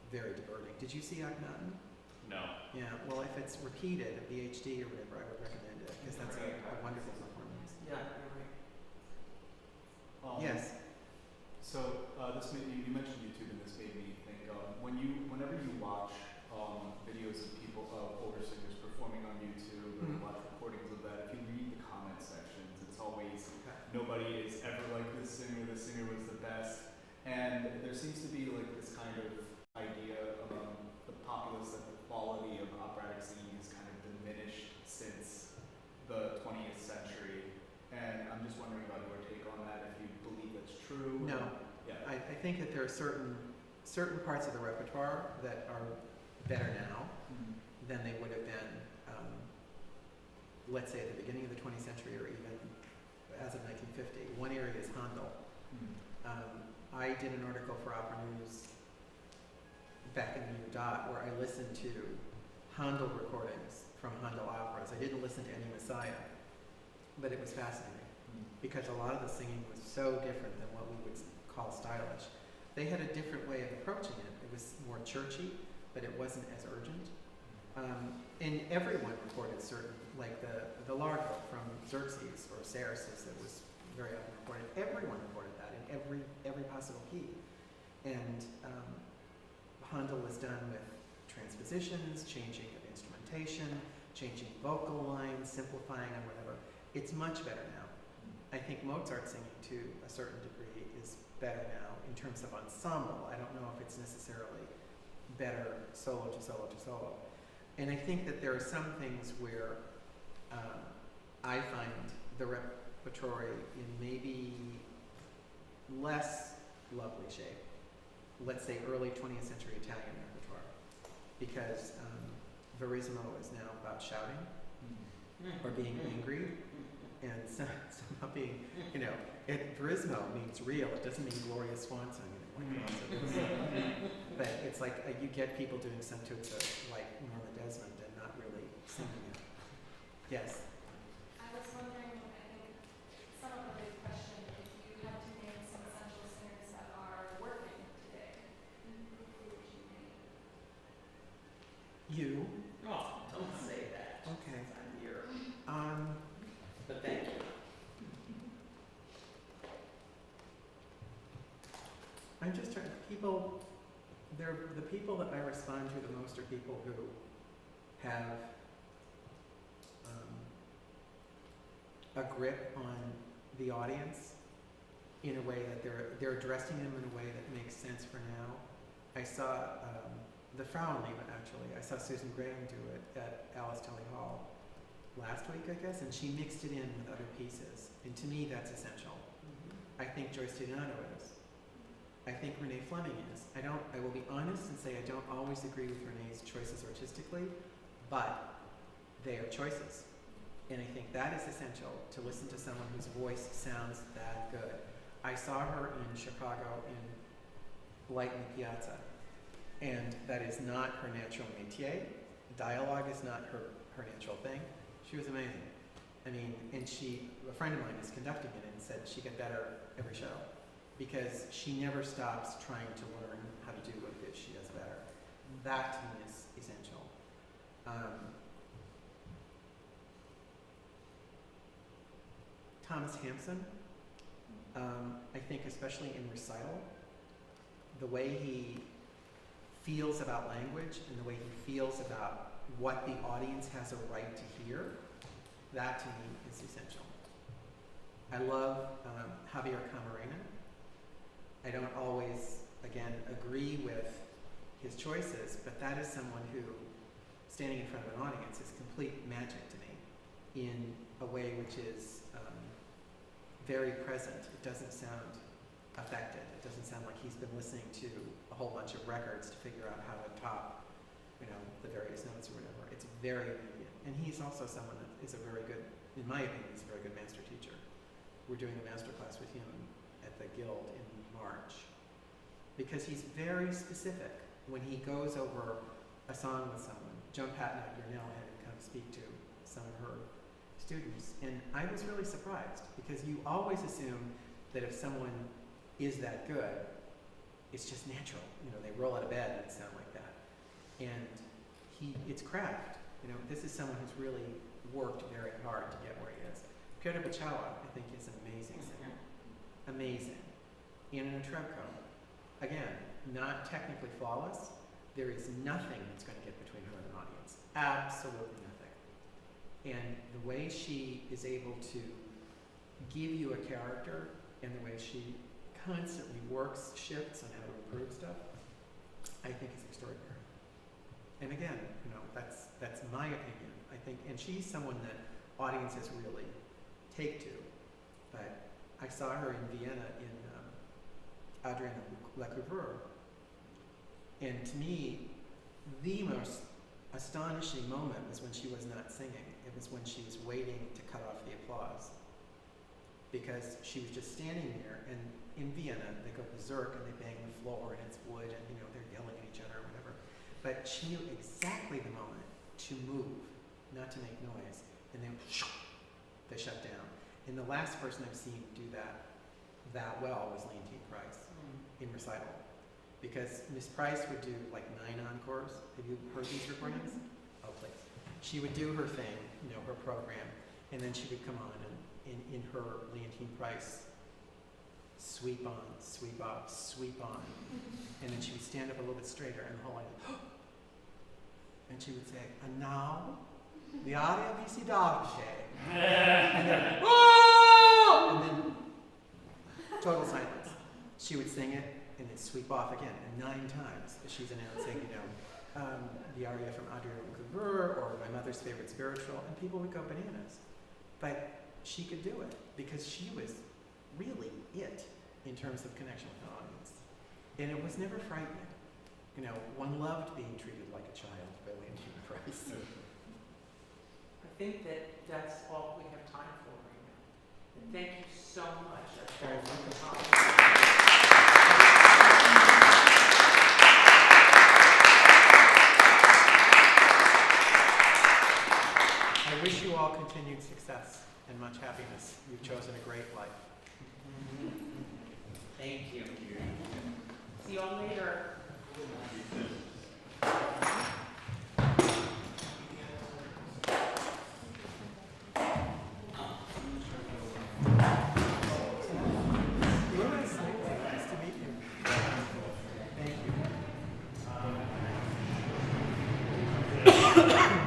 very diverting. Did you see Akhenaten? No. Yeah, well, if it's repeated at VHD or whatever, I would recommend it, because that's a wonderful performance. Yeah, you're right. Yes. So this made you mentioned YouTube, and this made me think whenever you watch videos of people older singers performing on YouTube or watch recordings of that, if you read the comment sections, it's always nobody is ever like this singer. This singer was the best, and there seems to be like this kind of idea among the populace that the quality of operatic singing has kind of diminished since the 20th century. And I'm just wondering about your take on that, if you believe that's true. No. Yeah. I think that there are certain parts of the repertoire that are better now than they would have been, let's say, at the beginning of the 20th century or even as of 1950. One area is Handel. I did an article for Opera News back in the year dot where I listened to Handel recordings from Handel operas. I didn't listen to any Messiah, but it was fascinating because a lot of the singing was so different than what we would call stylish. They had a different way of approaching it. It was more churchy, but it wasn't as urgent. And everyone recorded certain, like the Largo from Xerxes or Ceres's that was very often recorded. Everyone recorded that in every possible key. And Handel was done with transpositions, changing of instrumentation, changing vocal lines, simplifying and whatever. It's much better now. I think Mozart singing to a certain degree is better now in terms of ensemble. I don't know if it's necessarily better solo to solo to solo. And I think that there are some things where I find the repertory in maybe less lovely shape. Let's say early 20th century Italian repertoire, because Verismo is now about shouting or being angry, and somehow being, Verismo means real. It doesn't mean Gloria Swanson anymore. But it's like you get people doing some tuts like Norma Desmond and not really singing it. Yes. I was wondering, I think, somewhat related question, if you had to name some essential singers that are working today, who would you name? You. Oh, don't say that. Okay. I'm here. Um, But thank you. I'm just trying. The people that I respond to the most are people who have a grip on the audience in a way that they're addressing them in a way that makes sense for now. I saw the Frauenliebe, actually. I saw Susan Graham do it at Alice Tully Hall last week, I guess, and she mixed it in with other pieces. And to me, that's essential. I think Joyce Donato is. I think Renee Fleming is. I will be honest and say I don't always agree with Renee's choices artistically, but they are choices. And I think that is essential, to listen to someone whose voice sounds that good. I saw her in Chicago in Light in the Piazza, and that is not her natural métier. Dialogue is not her natural thing. She was amazing. I mean, and a friend of mine is conducting it and said she got better every show because she never stops trying to learn how to do what it is she does better. That to me is essential. Thomas Hampson, I think especially in recital, the way he feels about language and the way he feels about what the audience has a right to hear, that to me is essential. I love Javier Camarena. I don't always, again, agree with his choices, but that is someone who, standing in front of an audience, is complete magic to me in a way which is very present. It doesn't sound affected. It doesn't sound like he's been listening to a whole bunch of records to figure out how to top, the various notes or whatever. It's very immediate. And he's also someone that is a very good, in my opinion, he's a very good master teacher. We're doing a master class with him at the Guild in March. because he's very specific when he goes over a song with someone. Joan Patton at Yale had him come speak to some of her students, and I was really surprised because you always assume that if someone is that good, it's just natural. You know, they roll out of bed and sound like that. And it's craft. You know, this is someone who's really worked very hard to get where he is. Piotr Bachała, I think, is an amazing singer. Amazing. Anna Netrebko, again, not technically flawless. There is nothing that's going to get between her and an audience. Absolutely nothing. And the way she is able to give you a character and the way she constantly shifts on how to improve stuff, I think is extraordinary. And again, you know, that's my opinion. I think, and she's someone that audiences really take to. But I saw her in Vienna in Adrienne Lecouvreur, and to me, the most astonishing moment was when she was not singing. It was when she was waiting to cut off the applause, because she was just standing there. And in Vienna, they go berserk and they bang the floor and it's wood and you know they're yelling at each other or whatever. But she knew exactly the moment to move, not to make noise, and then they shut down. And the last person I've seen do that well was Leontine Price in recital, because Miss Price would do like 9 encores. Have you heard these recordings? Oh, please. She would do her thing, you know, her program, and then she would come on and in her Leontine Price, sweep on, sweep up, sweep on, and then she would stand up a little bit straighter, and the whole line, and she would say, and now, the aria vi si darce, and then, oh! And then, total silence. She would sing it, and then sweep off again, and 9 times she's announcing, you know, the aria from Adrienne Lecouvreur or My Mother's Favorite Spiritual, and people would go bananas. But she could do it because she was really it in terms of connection with the audience. And it was never frightening. You know, one loved being treated like a child by Leontine Price. I think that's all we have time for right now. And thank you so much. That's Very all welcome. the time. I wish you all continued success and much happiness. You've chosen a great life. Thank you. See you all later. Nice to meet you. Thank you.